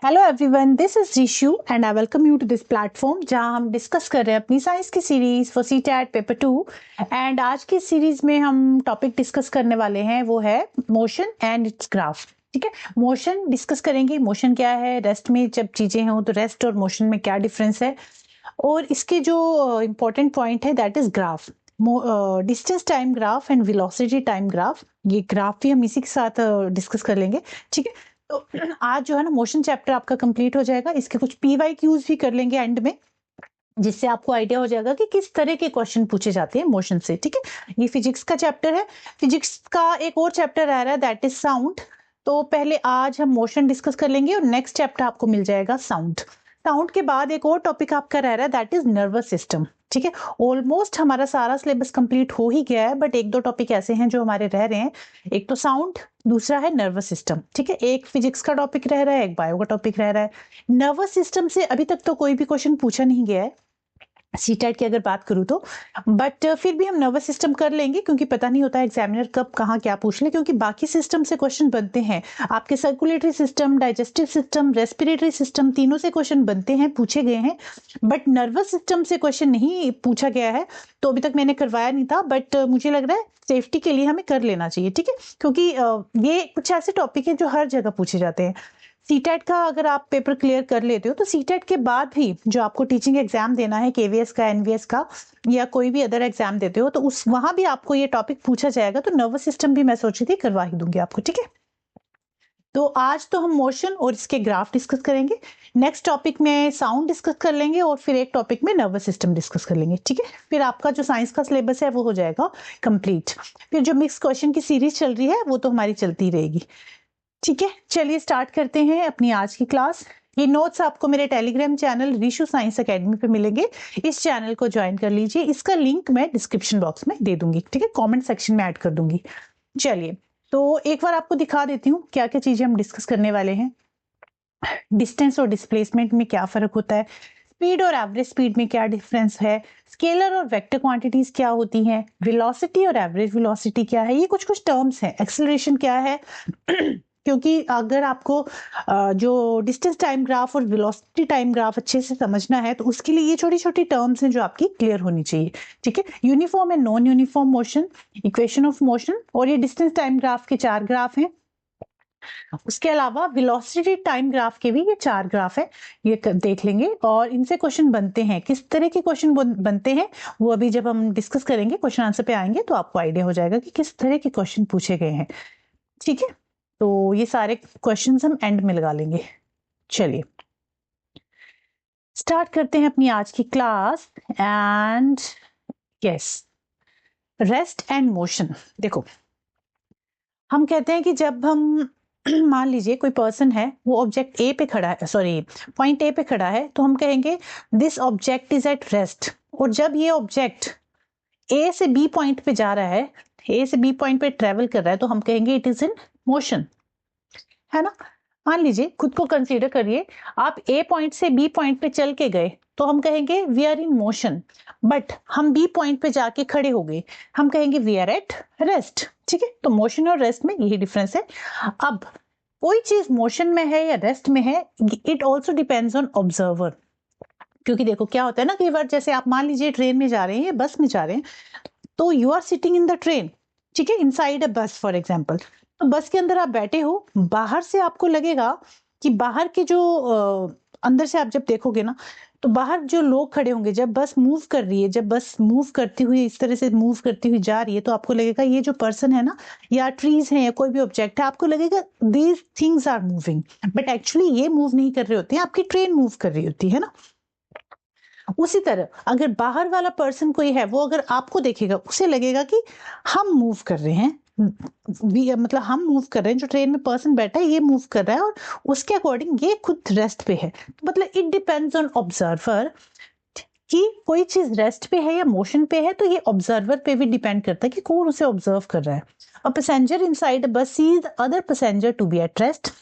Hello everyone, this is Rishu and I welcome you to this platform जहां हम discuss कर रहे हैं अपनी साइंस की series for CTET paper 2। And आज की सीरीज में हम टॉपिक डिस्कस करने वाले हैं, वो है मोशन एंड इट्स ग्राफ। ठीक है, मोशन डिस्कस करेंगे। मोशन क्या है, रेस्ट में जब चीजें हों तो रेस्ट और मोशन में क्या डिफरेंस है, और इसके जो इम्पोर्टेंट पॉइंट है that is graph, distance time graph and velocity time graph. ये ग्राफ भी हम इसी के साथ डिस्कस कर लेंगे। ठीक है, तो आज जो है ना मोशन चैप्टर आपका कंप्लीट हो जाएगा। इसके कुछ PYQs भी कर लेंगे एंड में, जिससे आपको आइडिया हो जाएगा कि किस तरह के क्वेश्चन पूछे जाते हैं मोशन से। ठीक है, ये फिजिक्स का चैप्टर है। फिजिक्स का एक और चैप्टर आ रहा है दैट इज साउंड। तो पहले आज हम मोशन डिस्कस कर लेंगे और नेक्स्ट चैप्टर आपको मिल जाएगा साउंड। साउंड के बाद एक और टॉपिक आपका रह रहा है दैट इज नर्वस सिस्टम। ठीक है, ऑलमोस्ट हमारा सारा सिलेबस कंप्लीट हो ही गया है, बट एक दो टॉपिक ऐसे हैं जो हमारे रह रहे हैं। एक तो साउंड, दूसरा है नर्वस सिस्टम। ठीक है, एक फिजिक्स का टॉपिक रह रहा है, एक बायो का टॉपिक रह रहा है। नर्वस सिस्टम से अभी तक तो कोई भी क्वेश्चन पूछा नहीं गया है सीटेट की अगर बात करूं तो, बट फिर भी हम नर्वस सिस्टम कर लेंगे क्योंकि पता नहीं होता एग्जामिनर कब कहाँ क्या पूछ ले। क्योंकि बाकी सिस्टम से क्वेश्चन बनते हैं, आपके circulatory system, digestive system, respiratory system, तीनों से क्वेश्चन बनते हैं, पूछे गए हैं, बट नर्वस सिस्टम से क्वेश्चन नहीं पूछा गया है। तो अभी तक मैंने करवाया नहीं था, बट मुझे लग रहा है सेफ्टी के लिए हमें कर लेना चाहिए। ठीक है, क्योंकि ये कुछ ऐसे टॉपिक है जो हर जगह पूछे जाते हैं। सीटेट का अगर आप पेपर क्लियर कर लेते हो तो सीटेट के बाद भी जो आपको टीचिंग एग्जाम देना है, KVS का, NVS का, या कोई भी अदर एग्जाम देते हो, तो उस वहां भी आपको ये टॉपिक पूछा जाएगा। तो नर्वस सिस्टम भी मैं सोची थी करवा ही दूंगी आपको। ठीक है, तो आज तो हम मोशन और इसके ग्राफ डिस्कस करेंगे। नेक्स्ट टॉपिक में साउंड डिस्कस कर लेंगे और फिर एक टॉपिक में नर्वस सिस्टम डिस्कस कर लेंगे। ठीक है, फिर आपका जो साइंस का सिलेबस है वो हो जाएगा कंप्लीट। फिर जो मिक्स क्वेश्चन की सीरीज चल रही है वो तो हमारी चलती रहेगी। ठीक है, चलिए स्टार्ट करते हैं अपनी आज की क्लास। ये नोट्स आपको मेरे Telegram channel Rishu science academy पे मिलेंगे। इस चैनल को ज्वाइन कर लीजिए, इसका लिंक मैं डिस्क्रिप्शन बॉक्स में दे दूंगी। ठीक है, कमेंट सेक्शन में ऐड कर दूंगी। चलिए, तो एक बार आपको दिखा देती हूँ क्या क्या चीजें हम डिस्कस करने वाले हैं। डिस्टेंस और डिस्प्लेसमेंट में क्या फर्क होता है, स्पीड और एवरेज स्पीड में क्या डिफरेंस है, स्केलर और वेक्टर क्वांटिटीज क्या होती हैं, वेलोसिटी और एवरेज वेलोसिटी क्या है, ये कुछ कुछ टर्म्स हैं। एक्सेलरेशन क्या है क्योंकि अगर आपको जो डिस्टेंस टाइम ग्राफ और वेलोसिटी टाइम ग्राफ अच्छे से समझना है तो उसके लिए ये छोटी छोटी टर्म्स हैं जो आपकी क्लियर होनी चाहिए। ठीक है, uniform and non uniform motion, equation of motion, और ये डिस्टेंस टाइम ग्राफ के 4 ग्राफ हैं। उसके अलावा वेलोसिटी टाइम ग्राफ के भी ये 4 ग्राफ है, ये देख लेंगे। और इनसे क्वेश्चन बनते हैं, किस तरह के क्वेश्चन बनते हैं वो अभी जब हम डिस्कस करेंगे, क्वेश्चन आंसर पे आएंगे तो आपको आइडिया हो जाएगा कि किस तरह के क्वेश्चन पूछे गए हैं। ठीक है, तो ये सारे क्वेश्चंस हम एंड में लगा लेंगे। चलिए स्टार्ट करते हैं अपनी आज की class. And yes, rest and motion. देखो, हम कहते हैं कि जब हम मान लीजिए कोई पर्सन है, वो ऑब्जेक्ट ए पे खड़ा है, सॉरी पॉइंट ए पे खड़ा है, तो हम कहेंगे this object is at rest. और जब ये ऑब्जेक्ट ए से बी पॉइंट पे जा रहा है, ए से बी पॉइंट पे ट्रेवल कर रहा है, तो हम कहेंगे इट इज इन मोशन, है ना। मान लीजिए, खुद को कंसीडर करिए, आप ए पॉइंट से बी पॉइंट पे चल के गए तो हम कहेंगे we are in motion. But हम बी पॉइंट पे जाके खड़े हो गए, हम कहेंगे वी आर एट रेस्ट। ठीक है, तो मोशन और रेस्ट में यही डिफरेंस है। अब कोई चीज मोशन में है या रेस्ट में है, it also depends on observer. क्योंकि देखो क्या होता है ना, कई बार जैसे आप मान लीजिए ट्रेन में जा रहे हैं या बस में जा रहे हैं, तो you are sitting in the train. ठीक है, इनसाइड अ बस फॉर एग्जाम्पल। तो बस के अंदर आप बैठे हो, बाहर से आपको लगेगा कि बाहर के जो अंदर से आप जब देखोगे ना, तो बाहर जो लोग खड़े होंगे, जब बस मूव कर रही है, जब बस मूव करती हुई इस तरह से मूव करती हुई जा रही है, तो आपको लगेगा ये जो पर्सन है ना, या ट्रीज है या कोई भी ऑब्जेक्ट है, आपको लगेगा these things are moving. But actually ये मूव नहीं कर रहे होते हैं, आपकी ट्रेन मूव कर रही होती है ना। उसी तरह अगर बाहर वाला पर्सन कोई है, वो अगर आपको देखेगा, उसे लगेगा कि हम मूव कर रहे हैं, मतलब हम मूव कर रहे हैं, जो ट्रेन में पर्सन बैठा है ये मूव कर रहा है, और उसके अकॉर्डिंग ये खुद रेस्ट पे है। मतलब इट डिपेंड्स ऑन ऑब्जर्वर कि कोई चीज रेस्ट पे है या मोशन पे है। तो ये ऑब्जर्वर पे भी डिपेंड करता है कि कौन उसे ऑब्जर्व कर रहा है। A passenger inside a bus sees other passenger to be at rest.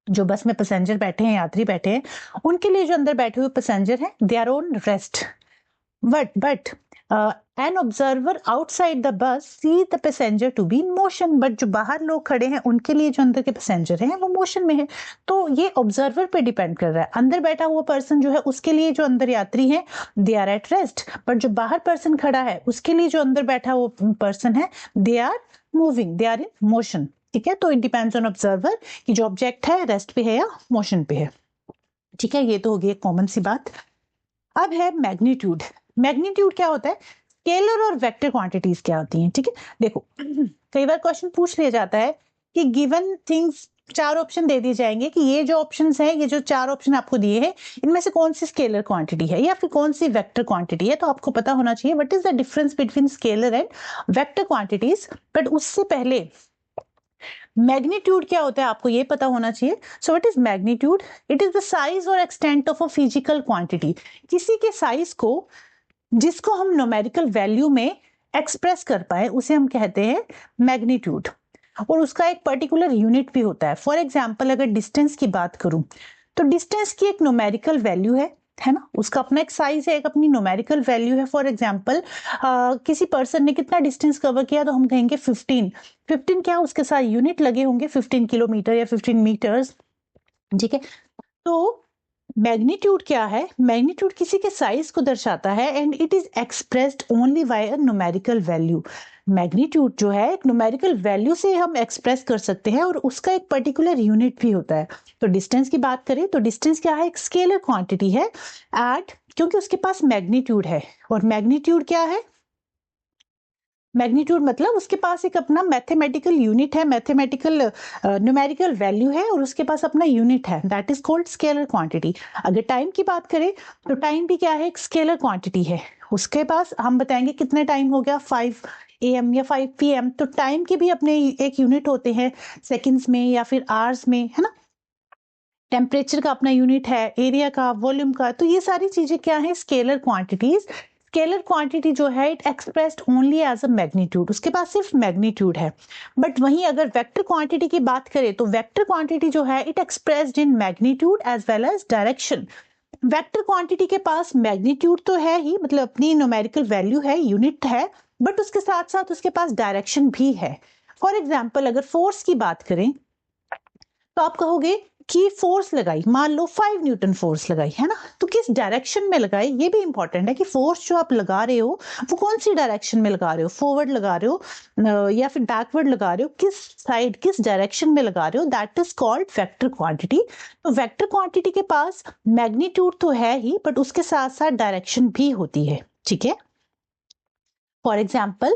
जो बस में पैसेंजर बैठे हैं, यात्री बैठे हैं, उनके लिए जो अंदर बैठे हुए पैसेंजर हैं, they are on rest. But an observer outside the bus see the passenger to be in motion, but जो बाहर लोग खड़े हैं उनके लिए जो अंदर के पैसेंजर हैं वो मोशन में है। तो ये ऑब्जर्वर पे डिपेंड कर रहा है। अंदर बैठा हुआ पर्सन जो है उसके लिए जो अंदर यात्री हैं they are at rest, but जो बाहर पर्सन खड़ा है उसके लिए जो अंदर बैठा हुआ पर्सन है they are moving, they are in motion. ठीक है, तो इट डिपेंड्स ऑन ऑब्जर्वर कि जो ऑब्जेक्ट है रेस्ट पे है या मोशन पे है। ठीक है, ये तो होगी एक कॉमन सी बात। अब है मैग्नीट्यूड। मैग्नीट्यूड क्या होता है? स्केलर और वेक्टर क्वांटिटीज क्या होती हैं? ठीक है, देखो कई बार क्वेश्चन पूछ लिया जाता है कि गिवन थिंग्स, 4 ऑप्शन दे दिए जाएंगे कि ये जो ऑप्शंस हैं, ये जो 4 ऑप्शन आपको दिए हैं, इनमें से कौन सी स्केलर क्वांटिटी है या फिर कौन सी वेक्टर क्वांटिटी है। तो आपको पता होना चाहिए what is the difference between scalar and vector quantities. But उससे पहले मैग्नीट्यूड क्या होता है आपको ये पता होना चाहिए। So what is magnitude? It is the size और extent of a physical quantity. किसी के साइज को जिसको हम न्यूमेरिकल वैल्यू में एक्सप्रेस कर पाए उसे हम कहते हैं मैग्नीट्यूड, और उसका एक पर्टिकुलर यूनिट भी होता है। फॉर एग्जाम्पल अगर डिस्टेंस की बात करूं तो डिस्टेंस की एक न्यूमेरिकल वैल्यू है ना, उसका अपना एक साइज है, एक अपनी न्यूमेरिकल वैल्यू है। फॉर एग्जाम्पल किसी पर्सन ने कितना डिस्टेंस कवर किया तो हम कहेंगे 15 क्या उसके साथ यूनिट लगे होंगे 15 किलोमीटर या 15 मीटर्स। ठीक है, तो मैग्नीट्यूड क्या है? मैग्नीट्यूड किसी के साइज को दर्शाता है and it is expressed only by a numerical value. Magnitude जो है एक न्यूमेरिकल वैल्यू से हम एक्सप्रेस कर सकते हैं और उसका एक पर्टिकुलर यूनिट भी होता है। तो डिस्टेंस की बात करें तो डिस्टेंस क्या है? एक स्केलर क्वांटिटी है एट, क्योंकि उसके पास मैग्नीट्यूड है। और मैग्नीट्यूड क्या है? मैग्नीट्यूड मतलब उसके पास एक अपना मैथमेटिकल यूनिट है, मैथमेटिकल न्यूमेरिकल वैल्यू है और उसके पास अपना यूनिट है, that is called scalar quantity. अगर टाइम की बात करें तो टाइम भी क्या है? एक स्केलर क्वांटिटी है। उसके पास हम बताएंगे कितने टाइम हो गया 5 AM या 5 PM, तो टाइम के भी अपने एक यूनिट होते हैं, सेकंड्स में या फिर आवर्स में, है ना। टेम्परेचर का अपना यूनिट है, एरिया का, वॉल्यूम का। तो ये सारी चीजें क्या है? Scalar quantities. स्केलर क्वांटिटी जो है it expressed only as a magnitude, उसके पास सिर्फ मैग्नीट्यूड है। बट वहीं अगर वेक्टर क्वांटिटी की बात करें तो वेक्टर क्वांटिटी जो है it expressed in magnitude as well as direction. Vector quantity के पास मैग्नीट्यूड तो है ही, मतलब अपनी न्यूमेरिकल वैल्यू है, यूनिट है, बट उसके साथ साथ उसके पास डायरेक्शन भी है। फॉर एग्जाम्पल अगर फोर्स की बात करें तो आप कहोगे कि फोर्स लगाई, मान लो 5 न्यूटन फोर्स लगाई, है ना, तो किस डायरेक्शन में लगाई? ये भी इंपॉर्टेंट है कि फोर्स जो आप लगा रहे हो वो कौन सी डायरेक्शन में लगा रहे हो, फॉरवर्ड लगा रहे हो या फिर बैकवर्ड लगा रहे हो, किस साइड, किस डायरेक्शन में लगा रहे हो, that is called vector quantity. तो वेक्टर क्वांटिटी के पास मैग्नीट्यूड तो है ही बट उसके साथ साथ डायरेक्शन भी होती है। ठीक है, फॉर एग्जाम्पल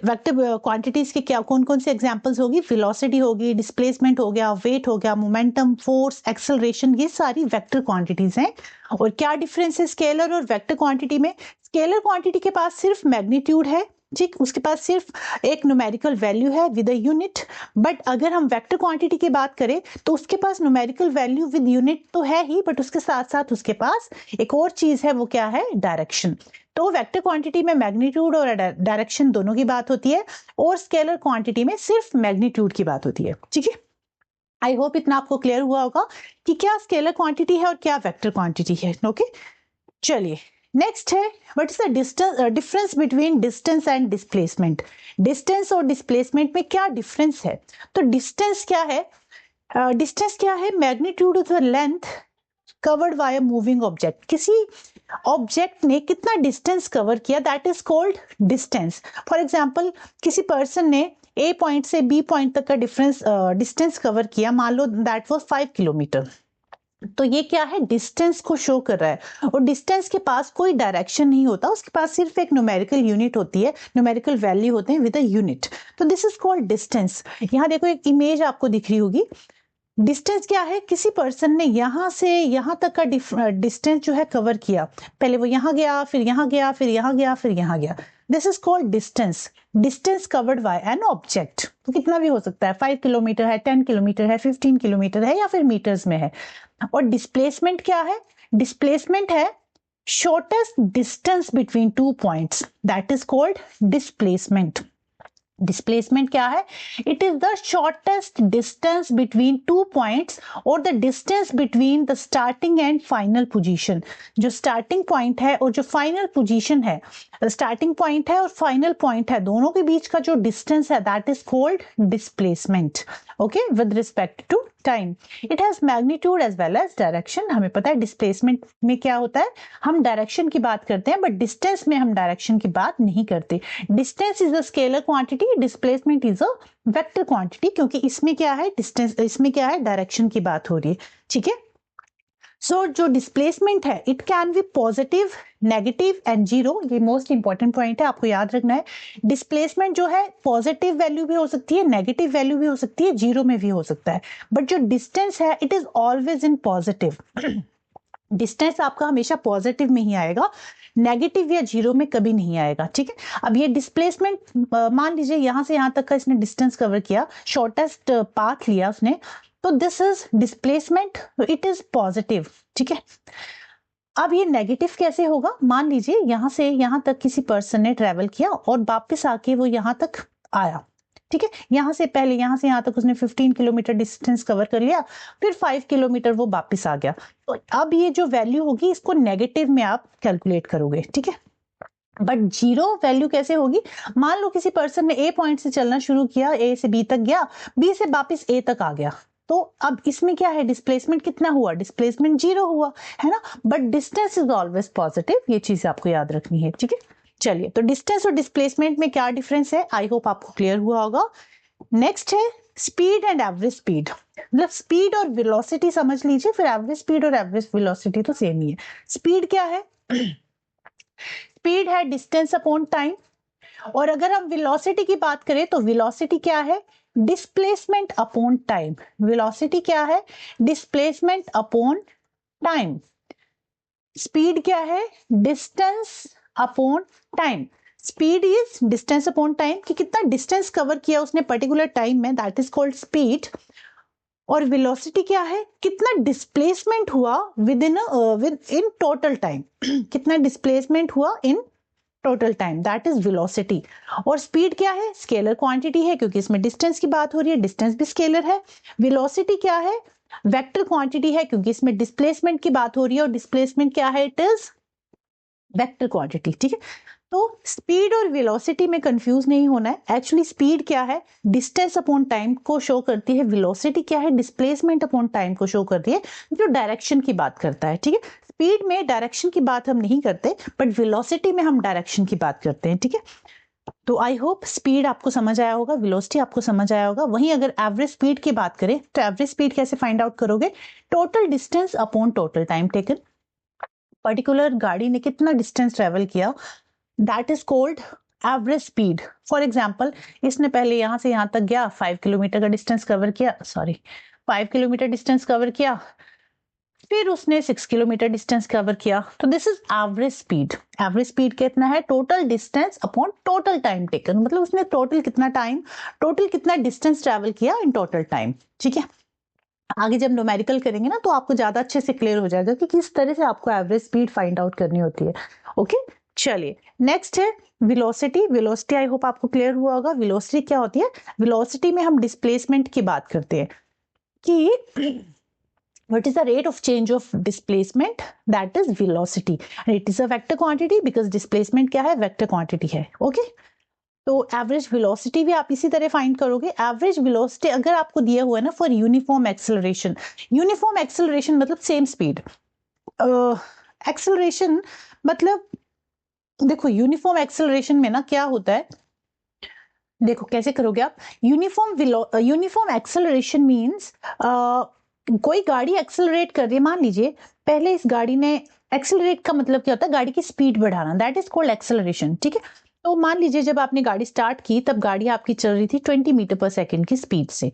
वेक्टर क्वांटिटीज के क्या कौन कौन से एग्जाम्पल्स होगी? वेलोसिटी होगी, डिस्प्लेसमेंट हो गया, वेट हो गया, मोमेंटम, फोर्स, एक्सेलरेशन, ये सारी वेक्टर क्वांटिटीज हैं। और क्या डिफरेंस है स्केलर और वेक्टर क्वांटिटी में? स्केलर क्वांटिटी के पास सिर्फ मैग्नीट्यूड है, ठीक, उसके पास सिर्फ एक न्यूमेरिकल वैल्यू है विद अ यूनिट। बट अगर हम वेक्टर क्वांटिटी की बात करें तो उसके पास न्यूमेरिकल वैल्यू विद यूनिट तो है ही, बट उसके साथ साथ उसके पास एक और चीज है, वो क्या है? डायरेक्शन। तो वेक्टर क्वांटिटी में मैग्नीट्यूड और डायरेक्शन दोनों की बात होती है और स्केलर क्वांटिटी में सिर्फ मैग्नीट्यूड की बात होती है। ठीक है, आई होप इतना आपको क्लियर हुआ होगा कि क्या स्केलर क्वांटिटी है और क्या वेक्टर क्वांटिटी है। ओके, चलिए नेक्स्ट है what is the difference between distance and displacement. Distance और डिस्प्लेसमेंट में क्या डिफरेंस है? तो डिस्टेंस क्या है? डिस्टेंस क्या है? Magnitude of the length covered by a moving object. किसी ऑब्जेक्ट ने कितना डिस्टेंस कवर किया, that is called distance. For example किसी पर्सन ने ए पॉइंट से बी पॉइंट तक का डिस्टेंस कवर किया, मान लो दैट वाज 5 किलोमीटर। तो ये क्या है? डिस्टेंस को शो कर रहा है। और डिस्टेंस के पास कोई डायरेक्शन नहीं होता, उसके पास सिर्फ एक न्यूमेरिकल यूनिट होती है, न्यूमेरिकल वैल्यू होते हैं विद अ यूनिट। तो दिस इज कॉल्ड डिस्टेंस। यहाँ देखो एक इमेज आपको दिख रही होगी। डिस्टेंस क्या है? किसी पर्सन ने यहां से यहां तक का डिस्टेंस जो है कवर किया, पहले वो यहां गया, फिर यहां गया, फिर यहां गया, फिर यहां गया। This is called distance. Distance covered by an object. तो कितना भी हो सकता है, 5 किलोमीटर है, 10 किलोमीटर है, 15 किलोमीटर है या फिर मीटर्स में है। और डिस्प्लेसमेंट क्या है? डिस्प्लेसमेंट है shortest distance between 2 points, that is called displacement. Displacement क्या है? It is the shortest distance between two points और the distance between the starting and final position. जो स्टार्टिंग पॉइंट है और जो फाइनल पोजीशन है, स्टार्टिंग पॉइंट है और फाइनल पॉइंट है, दोनों के बीच का जो डिस्टेंस है that is called displacement. Okay, with respect to time. It has magnitude as well as direction. हमें पता है डिस्प्लेसमेंट में क्या होता है, हम डायरेक्शन की बात करते हैं, बट डिस्टेंस में हम डायरेक्शन की बात नहीं करते। Distance is a scalar quantity, displacement is a vector quantity, क्योंकि इसमें क्या है, डिस्टेंस, इसमें क्या है, डायरेक्शन की बात हो रही है। ठीक है, सो जो डिस्प्लेसमेंट है it can be positive, negative and zero. ये मोस्ट इंपॉर्टेंट पॉइंट है, आपको याद रखना है। डिस्प्लेसमेंट जो है पॉजिटिव वैल्यू भी हो सकती है, नेगेटिव वैल्यू भी हो सकती है, जीरो में भी हो सकता है, बट जो डिस्टेंस है it is always in positive. Distance आपका हमेशा पॉजिटिव में ही आएगा, नेगेटिव या जीरो में कभी नहीं आएगा। ठीक है, अब ये डिस्प्लेसमेंट मान लीजिए यहां से यहां तक का इसने डिस्टेंस कवर किया, शॉर्टेस्ट पाथ लिया उसने, तो this is displacement, it is positive. ठीक है, अब ये नेगेटिव कैसे होगा? मान लीजिए यहां से यहां तक किसी पर्सन ने ट्रेवल किया और वापस आके वो यहां तक आया। ठीक है, यहां से पहले यहां से यहां तक उसने 15 किलोमीटर डिस्टेंस कवर कर लिया, फिर 5 किलोमीटर वो वापस आ गया। तो अब ये जो वैल्यू होगी इसको नेगेटिव में आप कैलकुलेट करोगे। ठीक है, बट जीरो वैल्यू कैसे होगी? मान लो किसी पर्सन ने ए पॉइंट से चलना शुरू किया, ए से बी तक गया, बी से वापस ए तक आ गया, तो अब इसमें क्या है, डिस्प्लेसमेंट कितना हुआ? डिस्प्लेसमेंट जीरो हुआ, है ना, but distance is always positive. ये चीज आपको याद रखनी है। ठीक है, चलिए, तो डिस्टेंस और डिस्प्लेसमेंट में क्या डिफरेंस है, आई होप आपको क्लियर हुआ होगा। नेक्स्ट है स्पीड एंड एवरेज स्पीड। मतलब स्पीड और वेलोसिटी समझ लीजिए, फिर एवरेज स्पीड और एवरेज वेलोसिटी तो सेम ही है। स्पीड क्या है? स्पीड है डिस्टेंस अपॉन टाइम, और अगर हम वेलोसिटी की बात करें तो वेलोसिटी क्या है? Displacement upon time. वेलोसिटी क्या है? Displacement upon time. स्पीड क्या है? Distance upon time. Speed is distance upon time, कि कितना डिस्टेंस कवर किया उसने पर्टिकुलर टाइम में, दैट इज कॉल्ड स्पीड। और वेलोसिटी क्या है? कितना डिस्प्लेसमेंट हुआ विद इन टोटल टाइम। कितना डिस्प्लेसमेंट हुआ in total time, that is velocity. और स्पीड क्या है? स्केलर क्वांटिटी है, क्योंकि इसमें डिस्टेंस की बात हो रही है, डिस्टेंस भी स्केलर है। वेलोसिटी क्या है? वेक्टर क्वांटिटी है, क्योंकि इसमें डिस्प्लेसमेंट की बात हो रही है, और डिस्प्लेसमेंट क्या है? It is vector quantity. ठीक है, तो स्पीड और वेलोसिटी में कंफ्यूज नहीं होना है। एक्चुअली स्पीड क्या है? डिस्टेंस अपॉन टाइम को शो करती है। वेलोसिटी क्या है? डिस्प्लेसमेंट अपॉन टाइम को शो करती है, जो डायरेक्शन की बात करता है। ठीक है, स्पीड में डायरेक्शन की बात हम नहीं करते, बट वेलोसिटी में हम डायरेक्शन की बात करते हैं। ठीक है, तो आई होप स्पीड आपको समझ आया होगा, वेलोसिटी आपको समझ आया होगा। वहीं अगर एवरेज स्पीड की बात करें तो एवरेज स्पीड कैसे फाइंड आउट करोगे? Total distance upon total time taken. Particular गाड़ी ने कितना डिस्टेंस ट्रेवल किया, that is called average speed. For example, इसने पहले यहां से यहां तक गया, 5 किलोमीटर का डिस्टेंस कवर किया, 5 किलोमीटर डिस्टेंस कवर किया, फिर उसने 6 किलोमीटर डिस्टेंस कवर किया, तो this is average speed. Average speed कितना है? Total distance upon total time taken, मतलब उसने टोटल कितना डिस्टेंस ट्रेवल किया इन टोटल टाइम। ठीक है, आगे जब न्यूमेरिकल करेंगे ना तो आपको ज्यादा अच्छे से क्लियर हो जाएगा कि किस तरह से आपको एवरेज स्पीड फाइंड आउट करनी होती है। ओके, चलिए, नेक्स्ट है वेलोसिटी। वेलोसिटी आई होप आपको क्लियर हुआ होगा। वेलोसिटी क्या होती है? वेलोसिटी में हम डिस्प्लेसमेंट की बात करते हैं कि what is the rate of change of displacement, that is velocity, and it is a vector quantity because displacement क्या है? vector quantity है। ओके, तो एवरेज वेलोसिटी भी आप इसी तरह फाइंड करोगे। एवरेज वेलोसिटी अगर आपको दिया हुआ है ना for uniform acceleration, uniform acceleration मतलब सेम स्पीड। एक्सेलरेशन मतलब देखो, यूनिफॉर्म एक्सेलरेशन में ना क्या होता है, देखो कैसे करोगे आप। यूनिफॉर्म एक्सेलरेशन मींस कोई गाड़ी एक्सेलरेट कर रही है, मान लीजिए पहले इस गाड़ी ने, एक्सेलरेट का मतलब क्या होता है? गाड़ी की स्पीड बढ़ाना, दैट इज कॉल्ड एक्सेलरेशन। ठीक है, तो मान लीजिए जब आपने गाड़ी स्टार्ट की तब गाड़ी आपकी चल रही थी 20 मीटर पर सेकंड की स्पीड से।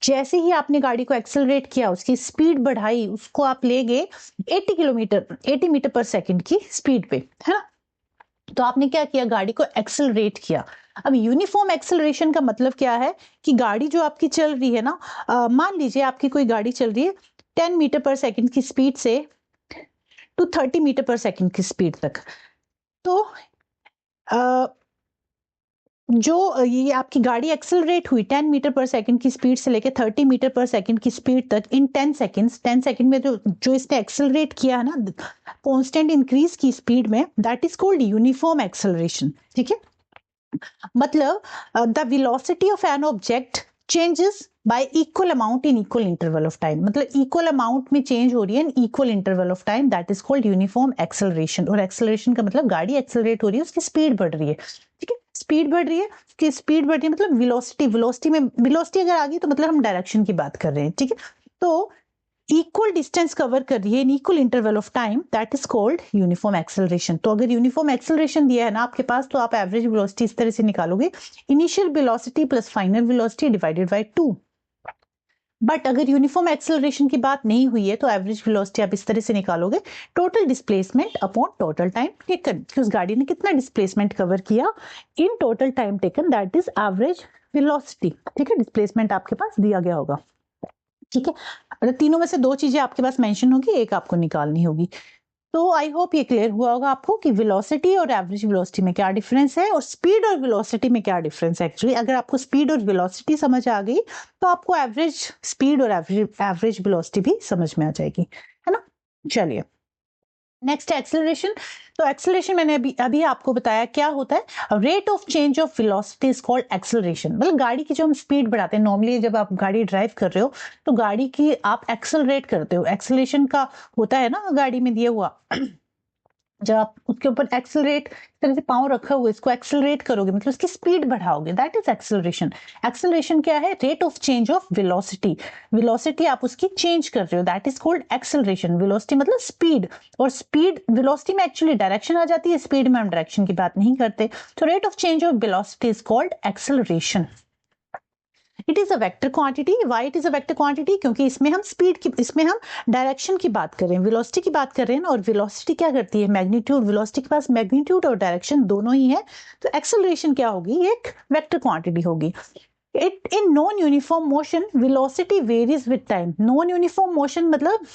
जैसे ही आपने गाड़ी को एक्सेलरेट किया, उसकी स्पीड बढ़ाई, उसको आप ले गए 80 मीटर पर सेकंड की स्पीड पे, है ना, तो आपने क्या किया? गाड़ी को एक्सेलरेट किया। अब यूनिफॉर्म एक्सेलरेशन का मतलब क्या है कि गाड़ी जो आपकी चल रही है ना, मान लीजिए आपकी कोई गाड़ी चल रही है 10 मीटर पर सेकंड की स्पीड से टू 30 मीटर पर सेकंड की स्पीड तक, तो जो ये आपकी गाड़ी एक्सेलरेट हुई 10 मीटर पर सेकंड की स्पीड से लेकर 30 मीटर पर सेकंड की स्पीड तक इन 10 सेकंड में जो इसने एक्सेलरेट किया है ना, कांस्टेंट इंक्रीज की स्पीड में, that is called uniform acceleration. ठीक है, मतलब the velocity of an object changes y equal amount in equal interval of time, मतलब इक्वल अमाउंट में चेंज हो रही है इन equal interval of time, that is called uniform acceleration. और acceleration का मतलब गाड़ी एक्सेलरेट हो रही है, उसकी स्पीड बढ़ रही है। ठीक है, स्पीड बढ़ रही है, उसकी स्पीड बढ़ रही है मतलब वेलोसिटी अगर आ गई तो मतलब हम डायरेक्शन की बात कर रहे हैं। ठीक है, तो इक्वल डिस्टेंस कवर कर रही है इन equal interval of time, that is called uniform acceleration. तो अगर यूनिफॉर्म एक्सेलरेशन दिया है ना आपके पास, तो आप एवरेज वेलोसिटी इस तरह से निकालोगे, initial velocity plus final velocity divided by 2। But अगर यूनिफॉर्म एक्सेलरेशन की बात नहीं हुई है तो एवरेज वेलोसिटी आप इस तरह से निकालोगे, total displacement upon total time taken, कि उस गाड़ी ने कितना डिस्प्लेसमेंट कवर किया in total time taken, that is average velocity. ठीक है, डिस्प्लेसमेंट आपके पास दिया गया होगा। ठीक है, अगर तीनों में से दो चीजें आपके पास मेंशन होगी, एक आपको निकालनी होगी। तो आई होप ये क्लियर हुआ होगा आपको कि वेलोसिटी और एवरेज वेलोसिटी में क्या डिफरेंस है और स्पीड और वेलोसिटी में क्या डिफरेंस है। एक्चुअली अगर आपको स्पीड और वेलोसिटी समझ आ गई तो आपको एवरेज स्पीड और एवरेज वेलोसिटी भी समझ में आ जाएगी, है ना। चलिए, नेक्स्ट है एक्सेलरेशन। तो एक्सेलरेशन मैंने अभी आपको बताया क्या होता है, rate of change of velocity is called acceleration. मतलब गाड़ी की जो हम स्पीड बढ़ाते हैं, नॉर्मली जब आप गाड़ी ड्राइव कर रहे हो तो गाड़ी की आप एक्सेलरेट करते हो, एक्सेलरेशन का होता है ना गाड़ी में दिया हुआ जब आप उसके ऊपर एक्सेलरेट तरह से पाँव रखा हुआ इसको एक्सेलरेट करोगे मतलब उसकी स्पीड बढ़ाओगे, दैट इज एक्सेलरेशन। एक्सेलरेशन क्या है, rate of change of velocity, velocity आप उसकी चेंज कर रहे हो, that is called acceleration. Velocity मतलब स्पीड, और स्पीड वेलोसिटी में एक्चुअली डायरेक्शन आ जाती है, स्पीड में हम डायरेक्शन की बात नहीं करते। तो rate of change of velocity is called acceleration. It is a vector quantity. Why it is a vector quantity, क्योंकि इसमें हम स्पीड की, इसमें हम डायरेक्शन की बात कर रहे हैं, वेलोसिटी की बात कर रहे हैं ना, और वेलोसिटी क्या करती है, मैग्नीट्यूड, वेलोसिटी के पास मैग्नीट्यूड और डायरेक्शन दोनों ही है। तो एक्सेलरेशन क्या होगी, एक वेक्टर क्वांटिटी होगी। It in non uniform motion velocity varies with time. Non uniform motion मतलब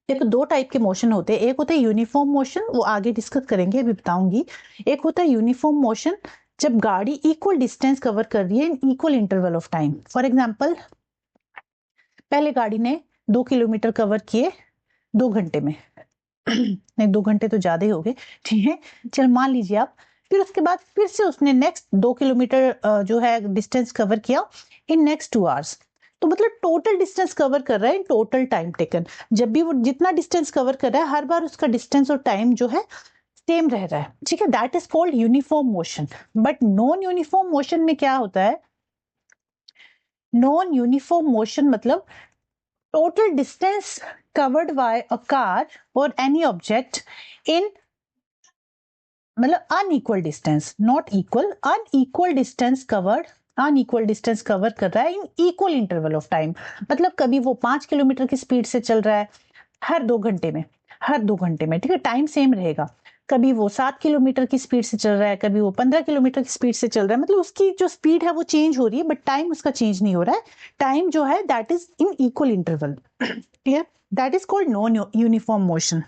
देखो दो टाइप के मोशन होते हैं, एक होता है यूनिफॉर्म मोशन, वो आगे डिस्कस करेंगे, अभी बताऊंगी। एक होता है यूनिफॉर्म मोशन जब गाड़ी इक्वल डिस्टेंस कवर कर रही है इन equal interval of time. For example, पहले गाड़ी ने 2 किलोमीटर कवर किए 2 घंटे में नहीं 2 घंटे तो ज्यादा ही हो गए, ठीक है, चल मान लीजिए आप। फिर उसके बाद फिर से उसने नेक्स्ट 2 किलोमीटर जो है डिस्टेंस कवर किया इन नेक्स्ट 2 आवर्स। तो मतलब टोटल डिस्टेंस कवर कर रहा है इन टोटल टाइम टेकन। जब भी वो जितना डिस्टेंस कवर कर रहा है हर बार उसका डिस्टेंस और टाइम जो है सेम रह रहा है। ठीक है, that is called uniform motion. But non uniform motion में क्या होता है, नॉन यूनिफॉर्म मोशन मतलब total distance covered by a car or any object in मतलब unequal distance, not equal, unequal distance covered, unequal distance cover कर रहा है इन equal interval of time. मतलब कभी वो 5 किलोमीटर की स्पीड से चल रहा है हर 2 घंटे में, हर 2 घंटे में, ठीक है, टाइम सेम रहेगा। कभी वो 7 किलोमीटर की स्पीड से चल रहा है, कभी वो 15 किलोमीटर की स्पीड से चल रहा है, मतलब उसकी जो स्पीड है वो चेंज हो रही है बट टाइम उसका चेंज नहीं हो रहा है। टाइम जो है that is in equal interval, clear, that is called non uniform motion.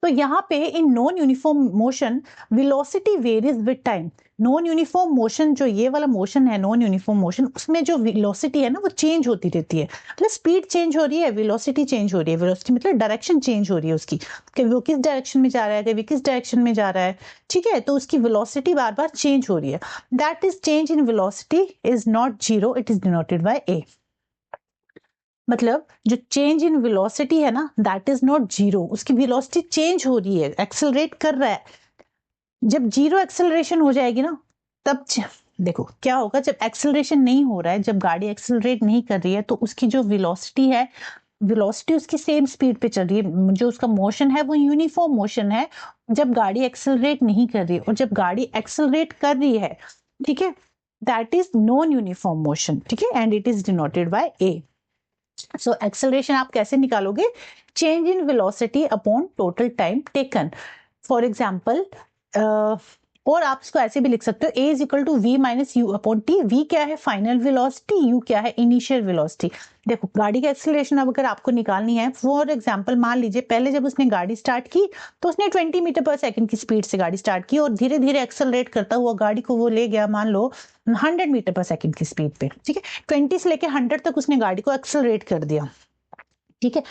तो यहाँ पे in non uniform motion velocity varies with time. Non uniform motion जो ये वाला मोशन है, नॉन यूनिफॉर्म मोशन, उसमें जो वेलोसिटी है ना वो चेंज होती रहती है। मतलब स्पीड चेंज हो रही है, वेलोसिटी चेंज हो रही है। वेलोसिटी मतलब डायरेक्शन चेंज हो रही है उसकी, कि वो किस डायरेक्शन में जा रहा है, कभी किस डायरेक्शन में जा रहा है। ठीक है, तो उसकी वेलोसिटी बार बार चेंज हो रही है। That is change in velocity is not zero, it is denoted by a. मतलब जो चेंज इन वेलोसिटी है ना दैट इज नॉट जीरो, उसकी वेलोसिटी चेंज हो रही है, एक्सेलरेट कर रहा है। जब जीरो एक्सेलरेशन हो जाएगी ना तब देखो क्या होगा, जब एक्सेलरेशन नहीं हो रहा है, जब गाड़ी एक्सेलरेट नहीं कर रही है तो उसकी जो वेलोसिटी है, वेलोसिटी उसकी सेम स्पीड पे चल रही है, जो उसका मोशन है वो यूनिफॉर्म मोशन है जब गाड़ी एक्सेलरेट नहीं कर रही है। और जब गाड़ी एक्सेलरेट कर रही है, ठीक है, that is non uniform motion, ठीक है, and it is denoted by A. So acceleration आप कैसे निकालोगे, change in velocity upon total time taken. For example और आप इसको ऐसे भी लिख सकते हो a is equal to v minus u upon t. v क्या है फाइनल वेलोसिटी, u क्या है इनिशियल वेलोसिटी। देखो गाड़ी का एक्सीलरेशन अब अगर आपको निकालनी है, फॉर एग्जांपल मान लीजिए पहले जब उसने गाड़ी स्टार्ट की तो उसने 20 मीटर पर सेकंड की स्पीड से गाड़ी स्टार्ट की और धीरे धीरे एक्सेलरेट करता हुआ गाड़ी को वो ले गया मान लो 100 मीटर पर सेकंड की स्पीड पे, ठीक है। 20 से लेके 100 तक उसने गाड़ी को एक्सेलरेट कर दिया, ठीक है।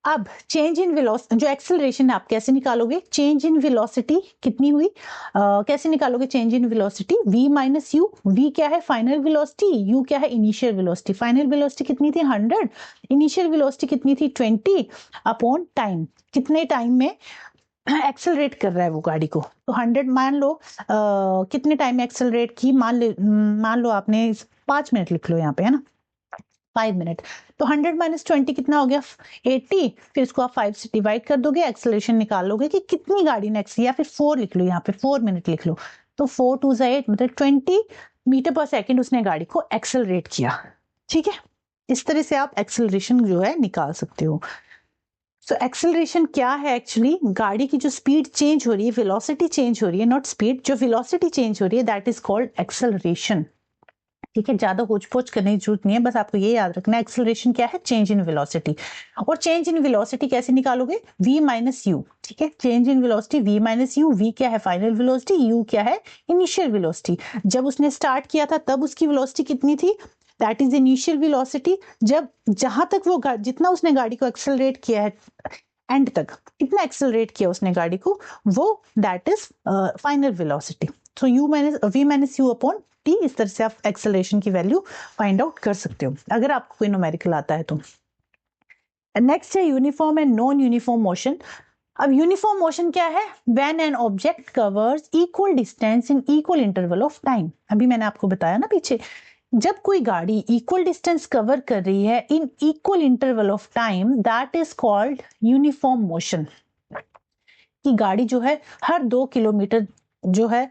अब चेंज इन वेलोसिटी, जो एक्सेलरेशन है आप कैसे निकालोगे, चेंज इन वेलोसिटी कितनी हुई, कैसे निकालोगे change in velocity, v minus you. v क्या है फाइनल वेलोसिटी, u क्या है इनिशियल वेलोसिटी। फाइनल वेलोसिटी कितनी थी 100, इनिशियल वेलोसिटी कितनी थी 20 अपॉन टाइम, कितने टाइम में एक्सेलरेट कर रहा है वो गाड़ी को। तो 100 मान लो कितने टाइम में एक्सेलरेट की, मान लो आपने 5 मिनट लिख लो यहाँ पे, है ना 5 मिनट। तो 100 माइनस 20 कितना हो गया 80, फिर इसको आप 5 से डिवाइड कर दोगे, एक्सेलरेशन निकाल लोगे कि कितनी गाड़ी ने या फिर 4 लिख लो यहाँ पे 4 मिनट लिख लो। तो 4 2 8 मतलब 20 मीटर पर सेकंड उसने गाड़ी को एक्सेलरेट किया, ठीक है। इस तरह से आप एक्सेलरेशन जो है निकाल सकते हो। सो एक्सेलरेशन क्या है, एक्चुअली गाड़ी की जो स्पीड चेंज हो रही है, वेलोसिटी चेंज हो रही है, नॉट स्पीड, जो वेलोसिटी चेंज हो रही है दैट इज कॉल्ड एक्सेलरेशन, ठीक है। ज्यादा होच पोच करने की जरूरत नहीं है, बस आपको ये याद रखना है एक्सेलरेशन क्या है, चेंज इन वेलोसिटी। और चेंज इन वेलोसिटी कैसे निकालोगे, v माइनस यू, ठीक है। Change in velocity v minus you, v क्या है फाइनल वेलोसिटी, u क्या है इनिशियल वेलोसिटी। जब उसने स्टार्ट किया था तब उसकी वेलोसिटी कितनी थी, दैट इज इनिशियल वेलोसिटी। जब जहां तक वो जितना उसने गाड़ी को एक्सेलरेट किया है एंड तक, कितना एक्सेलरेट किया उसने गाड़ी को, वो that is final velocity. So u minus v minus u upon T, इस तरह से आप एक्सेलरेशन की वैल्यू फाइंड आउट कर सकते हो अगर आपको कोई न्यूमेरिकल आता है तो। नेक्स्ट है uniform and non uniform motion. अब यूनिफॉर्म मोशन क्या है, when an object covers equal distance in equal interval of time. अभी मैंने आपको बताया ना पीछे, जब कोई गाड़ी इक्वल डिस्टेंस कवर कर रही है इन equal interval of time that is called uniform motion. कि गाड़ी जो है हर 2 किलोमीटर जो है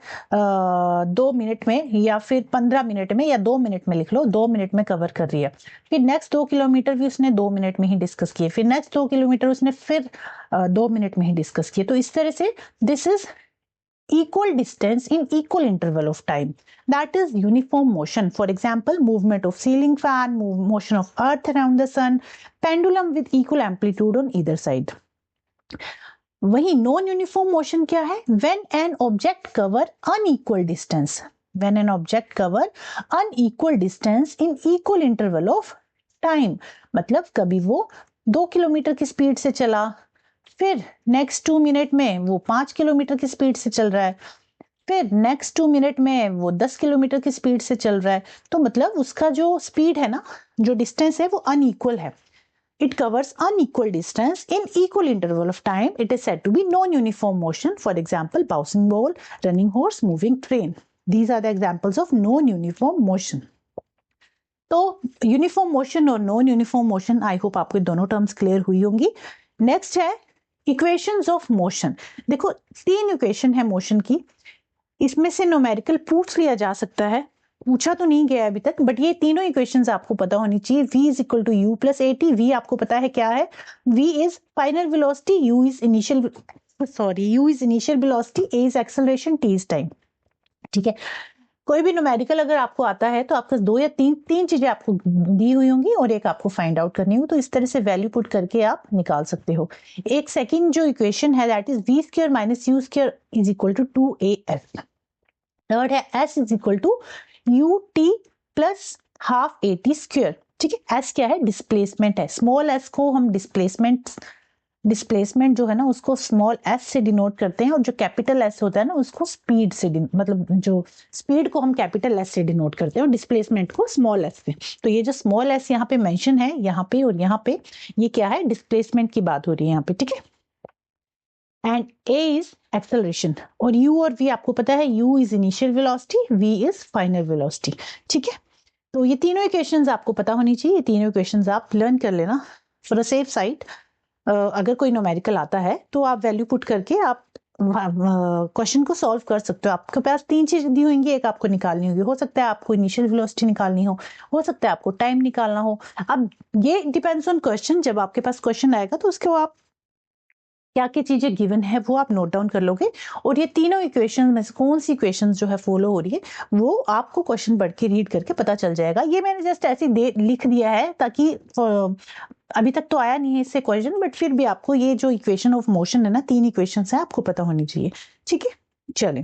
2 मिनट में या फिर 15 मिनट में या 2 मिनट में लिख लो, 2 मिनट में कवर कर रही है। फिर नेक्स्ट 2 किलोमीटर भी उसने 2 मिनट में ही डिस्कस किए, फिर नेक्स्ट 2 किलोमीटर उसने फिर 2 मिनट में ही डिस्कस किए। तो इस तरह से this is equal distance in equal interval of time, that is uniform motion. For example, movement of ceiling fan, motion of earth around the sun, pendulum with equal amplitude on either side. वही non uniform motion क्या है, when an object cover unequal distance, when an object cover unequal distance in equal interval of time, मतलब कभी वो 2 kilometre की speed से चला, फिर नेक्स्ट 2 मिनट में वो 5 किलोमीटर की स्पीड से चल रहा है, फिर नेक्स्ट 2 मिनट में वो 10 किलोमीटर की स्पीड से चल रहा है। तो मतलब उसका जो स्पीड है ना, जो डिस्टेंस है वो अनइक्वल है। It covers unequal distance in equal interval of time. It is said to be non-uniform motion. For example, bouncing ball, running horse, moving train. These are the examples of non-uniform motion. तो uniform motion और non uniform motion, I hope आपको दोनों terms clear हुई होंगी। Next है equations of motion. देखो 3 equation है motion की, इसमें से न्यूमेरिकल पूछ लिया जा सकता है, पूछा तो नहीं गया अभी तक, बट ये तीनों इक्वेशंस आपको पता होनी चाहिए। v is equal to u plus a t, v आपको पता है क्या है, v is final velocity, u is initial velocity, a is acceleration, t is time, ठीक है। कोई भी न्यूमेरिकल अगर आपको आता है तो आपके 2 या 3 चीजें आपको दी हुई होंगी और एक आपको फाइंड आउट करनी हो, तो इस तरह से वैल्यू पुट करके आप निकाल सकते हो। एक सेकंड जो इक्वेशन है that is v square minus u square is equal to 2af। Third है s is equal to ut plus half at square, ठीक है। s क्या है, डिस्प्लेसमेंट है, स्मॉल s को हम डिस्प्लेसमेंट जो है ना उसको स्मॉल s से डिनोट करते हैं, और जो कैपिटल S होता है ना उसको स्पीड से, मतलब जो स्पीड को हम कैपिटल S से डिनोट करते हैं और डिस्प्लेसमेंट को स्मॉल s से। तो ये जो स्मॉल s यहाँ पे मेंशन है, यहाँ पे और यहाँ पे, ये क्या है, डिस्प्लेसमेंट की बात हो रही है यहाँ पे, ठीक है। एंड a इज एक्सेलरेशन, और u और v आपको पता है, u is initial velocity, v is final velocity, ठीक है। तो ये तीनों इक्वेशंस आपको पता होनी चाहिए, ये तीनों इक्वेशंस आप लर्न कर लेना फॉर अ सेफ साइड। अगर कोई न्यूमेरिकल आता है तो आप वैल्यू पुट करके आप क्वेश्चन को सॉल्व कर सकते हो। आपके पास 3 चीजें दी होंगी, एक आपको निकालनी होगी, हो सकता है आपको इनिशियल वेलोसिटी निकालनी हो सकता है आपको टाइम निकालना हो। अब ये डिपेंड्स ऑन क्वेश्चन, जब आपके पास क्वेश्चन आएगा तो उसको आप क्या क्या चीजें गिवन है वो आप नोट डाउन कर लोगे, और ये तीनों इक्वेशन में से कौन सी इक्वेशन जो है फॉलो हो रही है वो आपको क्वेश्चन पढ़ के रीड करके पता चल जाएगा। ये मैंने जस्ट ऐसे लिख दिया है ताकि अभी तक तो आया नहीं है इससे क्वेश्चन, बट फिर भी आपको ये जो इक्वेशन ऑफ मोशन है ना, 3 इक्वेशन है, आपको पता होनी चाहिए। ठीक है, चलें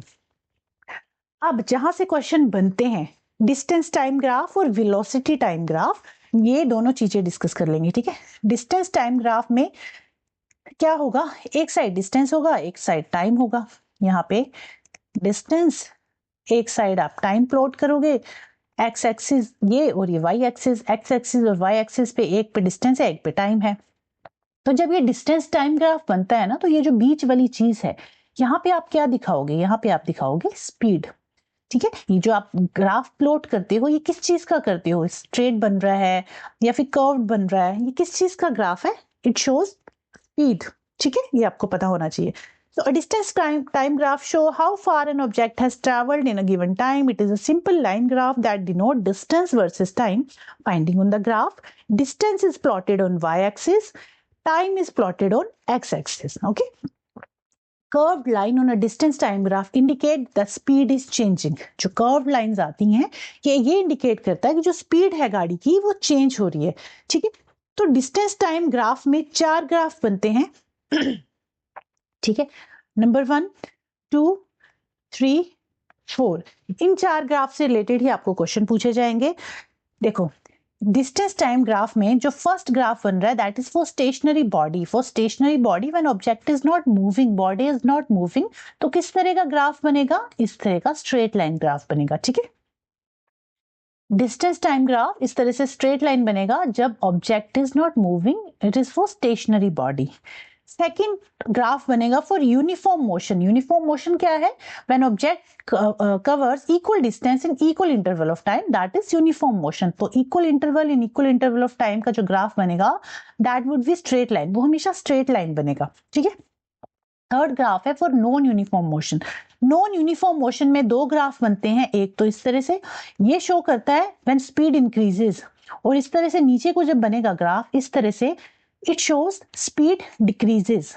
अब जहां से क्वेश्चन बनते हैं, डिस्टेंस टाइम ग्राफ और वेलोसिटी टाइम ग्राफ, ये दोनों चीजें डिस्कस कर लेंगे। ठीक है, डिस्टेंस टाइम ग्राफ में क्या होगा, एक साइड डिस्टेंस होगा, एक साइड टाइम होगा। यहाँ पे डिस्टेंस, एक साइड आप टाइम प्लॉट करोगे, एक्स एक्सिस ये और ये वाई एक्सिस, एक्स एक्सिस और वाई एक्सिस पे, एक पे डिस्टेंस है एक पे टाइम है। तो जब ये डिस्टेंस टाइम ग्राफ बनता है ना, तो ये जो बीच वाली चीज है, यहाँ पे आप क्या दिखाओगे, यहाँ पे आप दिखाओगे स्पीड। ठीक है, ये जो आप ग्राफ प्लॉट करते हो ये किस चीज का करते हो, स्ट्रेट बन रहा है या फिर कर्व बन रहा है, ये किस चीज का ग्राफ है, इट शोज स्पीड। ठीक है, ये आपको पता होना चाहिए। So a distance time graph show how far an object has traveled in a given time. It is a simple line graph that denote distance versus time. Finding on the graph, distance is plotted on y-axis, time is plotted on x-axis. Okay. Curved line on a distance time graph indicate the speed is changing. जो curved lines आती हैं ये indicate करता है कि जो speed है गाड़ी की वो change हो रही है। ठीक है, तो distance time graph में 4 ग्राफ बनते हैं। ठीक है, नंबर 1, 2, 3, 4, इन 4 ग्राफ से रिलेटेड ही आपको क्वेश्चन पूछे जाएंगे। देखो, डिस्टेंस टाइम ग्राफ में जो फर्स्ट ग्राफ बन रहा है that is for stationary body. For stationary body when object is not moving, body is not moving, तो किस तरह का ग्राफ बनेगा, इस तरह का स्ट्रेट लाइन ग्राफ बनेगा। ठीक है, डिस्टेंस टाइम ग्राफ इस तरह से स्ट्रेट लाइन बनेगा जब object is not moving, it is for stationary body. Second graph बनेगा for uniform motion. Uniform motion क्या है, when object covers equal distance in equal interval of time, that is uniform motion. तो equal interval in equal interval of time का जो graph बनेगा that would be straight line, वो हमेशा straight line बनेगा। ठीक है, थर्ड ग्राफ है for non uniform motion. Non uniform motion में 2 ग्राफ बनते हैं, एक तो इस तरह से ये शो करता है व्हेन स्पीड इंक्रीजेस, और इस तरह से नीचे को जब बनेगा ग्राफ इस तरह से, it shows speed decreases.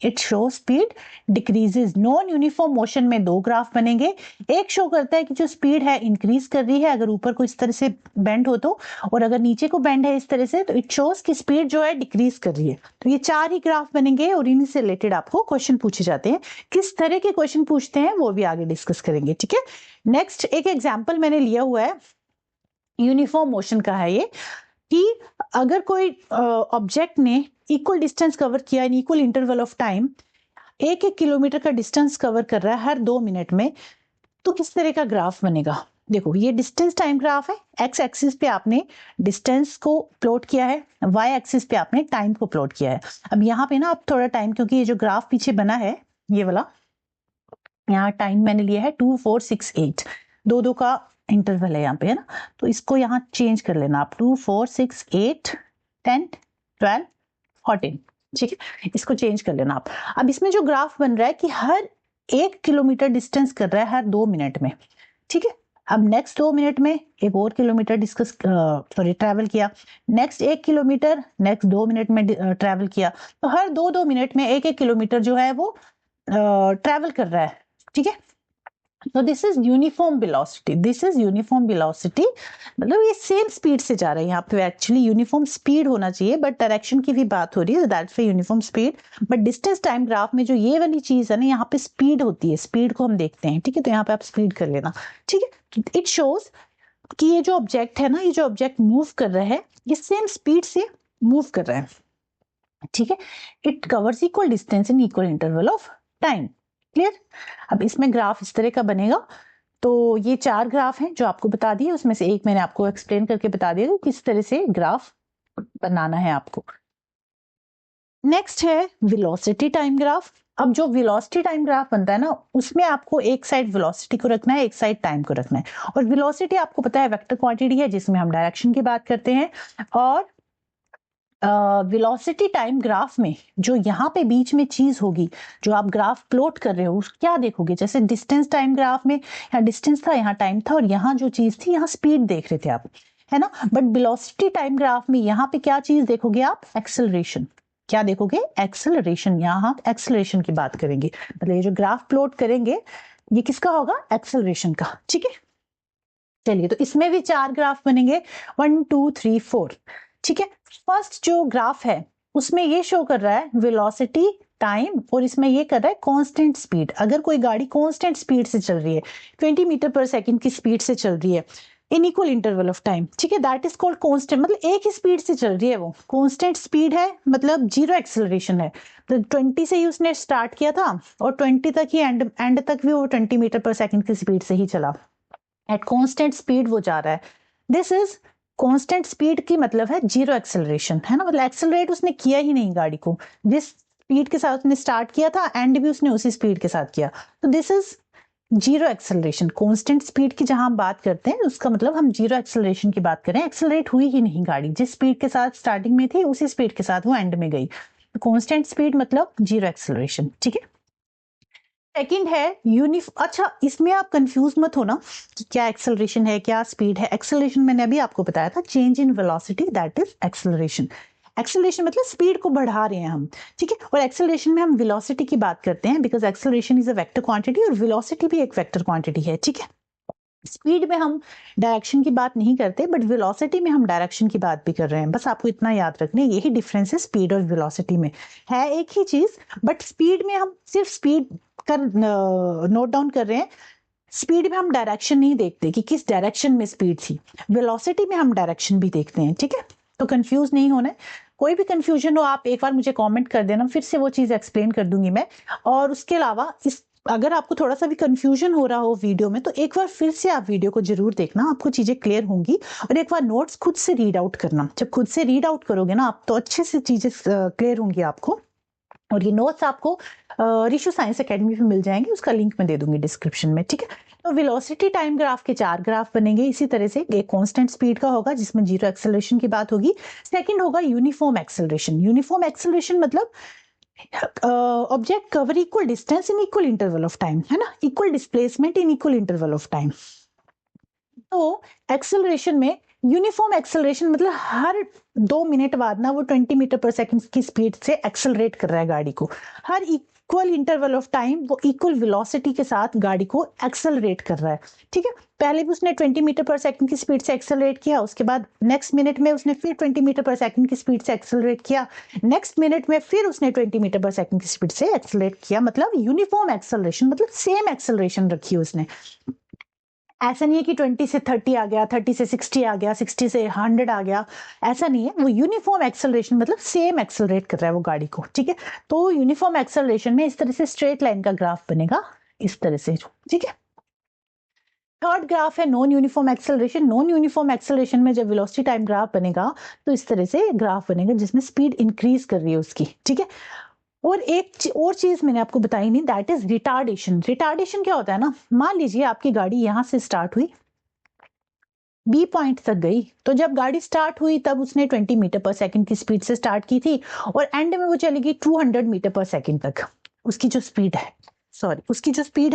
It shows speed decreases. Non uniform motion में 2 ग्राफ बनेंगे, एक शो करता है कि जो स्पीड है इंक्रीज कर रही है अगर ऊपर को इस तरह से बेंड हो तो, और अगर नीचे को बेंड है इस तरह से तो इट शोज कि स्पीड जो है डिक्रीज कर रही है। तो ये 4 ही ग्राफ बनेंगे और इन्हीं से रिलेटेड आपको क्वेश्चन पूछे जाते हैं। किस तरह के क्वेश्चन पूछते हैं वो भी आगे डिस्कस करेंगे। ठीक है, नेक्स्ट एक एग्जाम्पल मैंने लिया हुआ है, यूनिफॉर्म मोशन का है ये, कि अगर कोई ऑब्जेक्ट ने इक्वल डिस्टेंस कवर किया इन equal interval of time, 1-1 kilometre का डिस्टेंस कवर कर रहा है हर 2 मिनट में, तो किस तरह का ग्राफ बनेगा। देखो, ये डिस्टेंस टाइम ग्राफ है, एक्स एक्सिस पे आपने डिस्टेंस को प्लॉट किया है, वाई एक्सिस पे आपने टाइम को प्लॉट किया है। अब यहाँ पे ना आप थोड़ा टाइम, क्योंकि ये जो ग्राफ पीछे बना है ये वाला, यहाँ टाइम मैंने लिया है 2, 4, 6, 8, 2-2 का इंटरवल है यहाँ पे, है ना, तो इसको यहाँ चेंज कर लेना आप, 2, 4, 6, 8, 10, 12, 14। ठीक है, इसको चेंज कर लेना आप। अब इसमें जो ग्राफ बन रहा है कि हर 1 किलोमीटर डिस्टेंस कर रहा है हर 2 मिनट में। ठीक है, अब नेक्स्ट 2 मिनट में एक और किलोमीटर ट्रैवल किया, नेक्स्ट 1 किलोमीटर नेक्स्ट 2 मिनट में ट्रैवल किया, तो हर 2-2 मिनट में 1-1 किलोमीटर जो है वो ट्रैवल कर रहा है। ठीक है, तो this is uniform velocity, this is uniform velocity, मतलब ये सेम स्पीड से जा रहा है। यहाँ पे एक्चुअली यूनिफॉर्म स्पीड होना चाहिए, बट डायरेक्शन की भी बात हो रही है, that's why uniform speed. But distance time graph में जो ये वाली चीज है ना, यहाँ पे स्पीड होती है, स्पीड को हम देखते हैं। ठीक है, तो यहाँ पे आप स्पीड कर लेना। ठीक है, इट शोज कि ये जो ऑब्जेक्ट है ना, ये जो ऑब्जेक्ट मूव कर रहा है ये सेम स्पीड से मूव कर रहा है। ठीक है, it covers equal distance in equal interval of time. Clear, अब इसमें ग्राफ इस तरह का बनेगा। तो ये 4 ग्राफ हैं जो आपको बता दिए, उसमें से एक मैंने आपको एक्सप्लेन करके बता दिया कि किस तरह से ग्राफ बनाना है आपको। नेक्स्ट है वेलोसिटी टाइम ग्राफ। अब जो वेलोसिटी टाइम ग्राफ बनता है ना, उसमें आपको एक साइड वेलोसिटी को रखना है, एक साइड टाइम को रखना है। और वेलोसिटी आपको पता है वेक्टर क्वांटिटी है जिसमें हम डायरेक्शन की बात करते हैं, और वेलोसिटी टाइम ग्राफ में जो यहाँ पे बीच में चीज होगी, जो आप ग्राफ प्लॉट कर रहे हो, क्या देखोगे, जैसे डिस्टेंस टाइम ग्राफ में यहाँ डिस्टेंस था, यहाँ टाइम था, और यहाँ जो चीज थी यहाँ स्पीड देख रहे थे आप, है ना। बट वेलोसिटी टाइम ग्राफ में यहाँ पे क्या चीज देखोगे आप, एक्सेलरेशन। क्या देखोगे? एक्सेलरेशन। यहाँ हम एक्सेलरेशन की बात करेंगे, मतलब ये जो ग्राफ प्लॉट करेंगे ये किसका होगा? एक्सेलरेशन का। ठीक है, चलिए तो इसमें भी 4 ग्राफ बनेंगे, 1 2 3 4। ठीक है, फर्स्ट जो ग्राफ है उसमें ये शो कर रहा है वेलोसिटी, टाइम, और इसमें ये कर रहा है कांस्टेंट स्पीड। अगर कोई गाड़ी कांस्टेंट स्पीड से चल रही है, 20 मीटर पर सेकंड की स्पीड से चल रही है इन इक्वल इंटरवल ऑफ टाइम, ठीक है, दैट इज कॉल्ड कांस्टेंट, मतलब एक ही स्पीड से चल रही है वो। कांस्टेंट स्पीड है मतलब जीरो एक्सेलरेशन है, तो 20 से ही उसने स्टार्ट किया था और 20 तक ही एंड तक भी वो 20 मीटर पर सेकंड की स्पीड से ही चला। एट कांस्टेंट स्पीड वो जा रहा है। दिस इज कांस्टेंट स्पीड की मतलब है जीरो एक्सेलरेशन, है ना, मतलब एक्सेलरेट उसने किया ही नहीं गाड़ी को, जिस स्पीड के साथ उसने स्टार्ट किया था एंड भी उसने उसी स्पीड के साथ किया, तो this is zero acceleration. Constant speed की जहां हम बात करते हैं उसका मतलब हम जीरो एक्सेलरेशन की बात करें, एक्सेलरेट हुई ही नहीं गाड़ी, जिस स्पीड के साथ स्टार्टिंग में थी उसी स्पीड के साथ वो एंड में गई, तो कांस्टेंट स्पीड मतलब जीरो एक्सेलरेशन। ठीक है, सेकंड है अच्छा इसमें आप कंफ्यूज मत होना कि क्या एक्सेलरेशन है क्या स्पीड है। एक्सेलरेशन मैंने अभी आपको बताया था, change in velocity, that is acceleration. Acceleration मतलब स्पीड को बढ़ा रहे हैं हम, ठीक है, और एक्सेलरेशन में हम वेलोसिटी की बात करते हैं, because acceleration is a vector quantity और वेलोसिटी भी एक वेक्टर क्वांटिटी है। ठीक है, स्पीड में हम डायरेक्शन की बात नहीं करते, बट वेलोसिटी में हम डायरेक्शन की बात भी कर रहे हैं। बस आपको इतना याद रखना, यही डिफरेंस है स्पीड और वेलोसिटी में, है एक ही चीज, बट स्पीड में हम सिर्फ स्पीड का नोट डाउन कर रहे हैं। स्पीड में हम डायरेक्शन नहीं देखते कि किस डायरेक्शन में स्पीड थी, वेलोसिटी में हम डायरेक्शन भी देखते हैं। ठीक है, तो कंफ्यूज नहीं होना है। कोई भी कंफ्यूजन हो आप एक बार मुझे कमेंट कर देना, फिर से वो चीज एक्सप्लेन कर दूंगी मैं। और उसके अलावा इस अगर आपको थोड़ा सा भी कंफ्यूजन हो रहा हो वीडियो में, तो एक बार फिर से आप वीडियो को जरूर देखना, आपको चीजें क्लियर होंगी। और एक बार नोट्स खुद से रीड आउट करना, जब खुद से रीड आउट करोगे ना आप, तो अच्छे से चीजें क्लियर होंगी आपको। और ये नोट्स आपको रिशु साइंस एकेडमी पे मिल जाएंगे, उसका लिंक मैं दे दूंगी डिस्क्रिप्शन में। ठीक है, तो वेलोसिटी टाइम ग्राफ के 4 ग्राफ बनेंगे इसी तरह से। एक कांस्टेंट स्पीड का होगा जिसमें जीरो एक्सेलरेशन की बात होगी। सेकंड होगा यूनिफॉर्म एक्सेलरेशन। यूनिफॉर्म एक्सेलरेशन मतलब object cover equal distance in equal interval of time, है ना, equal displacement in equal interval of time. तो एक्सेलरेशन में यूनिफॉर्म एक्सेलरेशन मतलब हर 2 मिनट बाद ना वो 20 मीटर पर सेकंड की स्पीड से एक्सेलरेट कर रहा है गाड़ी को, हर इक्वल इंटरवल ऑफ टाइम वो इक्वल वेलोसिटी के साथ गाड़ी को एक्सेलरेट कर रहा है। ठीक है, पहले भी उसने 20 मीटर पर सेकंड की स्पीड से एक्सेलरेट किया, उसके बाद नेक्स्ट मिनट में उसने फिर 20 मीटर पर सेकंड की स्पीड से एक्सेलरेट किया, नेक्स्ट मिनट में फिर उसने 20 मीटर पर सेकंड की स्पीड से एक्सेलरेट किया, मतलब यूनिफॉर्म एक्सेलरेशन, मतलब सेम एक्सेलरेशन रखी उसने। ऐसा नहीं है कि 20 से 30 आ गया, 30 से 60 आ गया, 60 से 100 आ गया, ऐसा नहीं है। वो यूनिफॉर्म एक्सेलरेशन मतलब सेम एक्सेलरेट कर रहा है वो गाड़ी को। ठीक है, तो यूनिफॉर्म एक्सेलरेशन में इस तरह से स्ट्रेट लाइन का ग्राफ बनेगा, इस तरह से। ठीक है, थर्ड ग्राफ है non uniform acceleration. Non uniform acceleration में जब वेलोसिटी टाइम ग्राफ बनेगा तो इस तरह से ग्राफ बनेगा जिसमें स्पीड इंक्रीज कर रही है उसकी। ठीक है, और एक और चीज मैंने आपको बताई नहीं, दैट इज रिटार्डेशन। रिटार्डेशन क्या होता है ना, मान लीजिए आपकी गाड़ी यहां से स्टार्ट हुई, बी पॉइंट तक गई, तो जब गाड़ी स्टार्ट हुई तब उसने 20 मीटर पर सेकंड की स्पीड से स्टार्ट की थी और एंड में वो चलेगी 200 मीटर पर सेकंड तक। उसकी जो स्पीड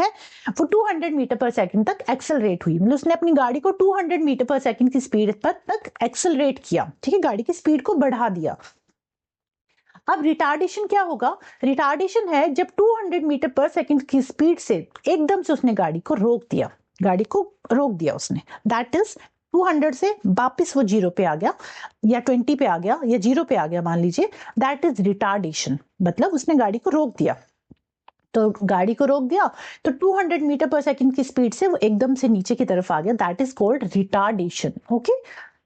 है वो 200 मीटर पर सेकंड तक एक्सेलरेट हुई, मतलब उसने अपनी गाड़ी को 200 मीटर पर सेकंड की स्पीड तक एक्सेलरेट किया। ठीक है, गाड़ी की स्पीड को बढ़ा दिया। अब रिटार्डेशन क्या होगा? रिटार्डेशन है जब 200 मीटर पर सेकंड की स्पीड से एकदम से उसने गाड़ी को रोक दिया उसने, दैट इज 200 से वापस वो 0 पे आ गया या 20 पे आ गया या 0 पे आ गया मान लीजिए, दैट इज रिटार्डेशन, मतलब उसने गाड़ी को रोक दिया। तो गाड़ी को रोक दिया तो 200 मीटर पर सेकंड की स्पीड से वो एकदम से नीचे की तरफ आ गया, that is called retardation. Okay,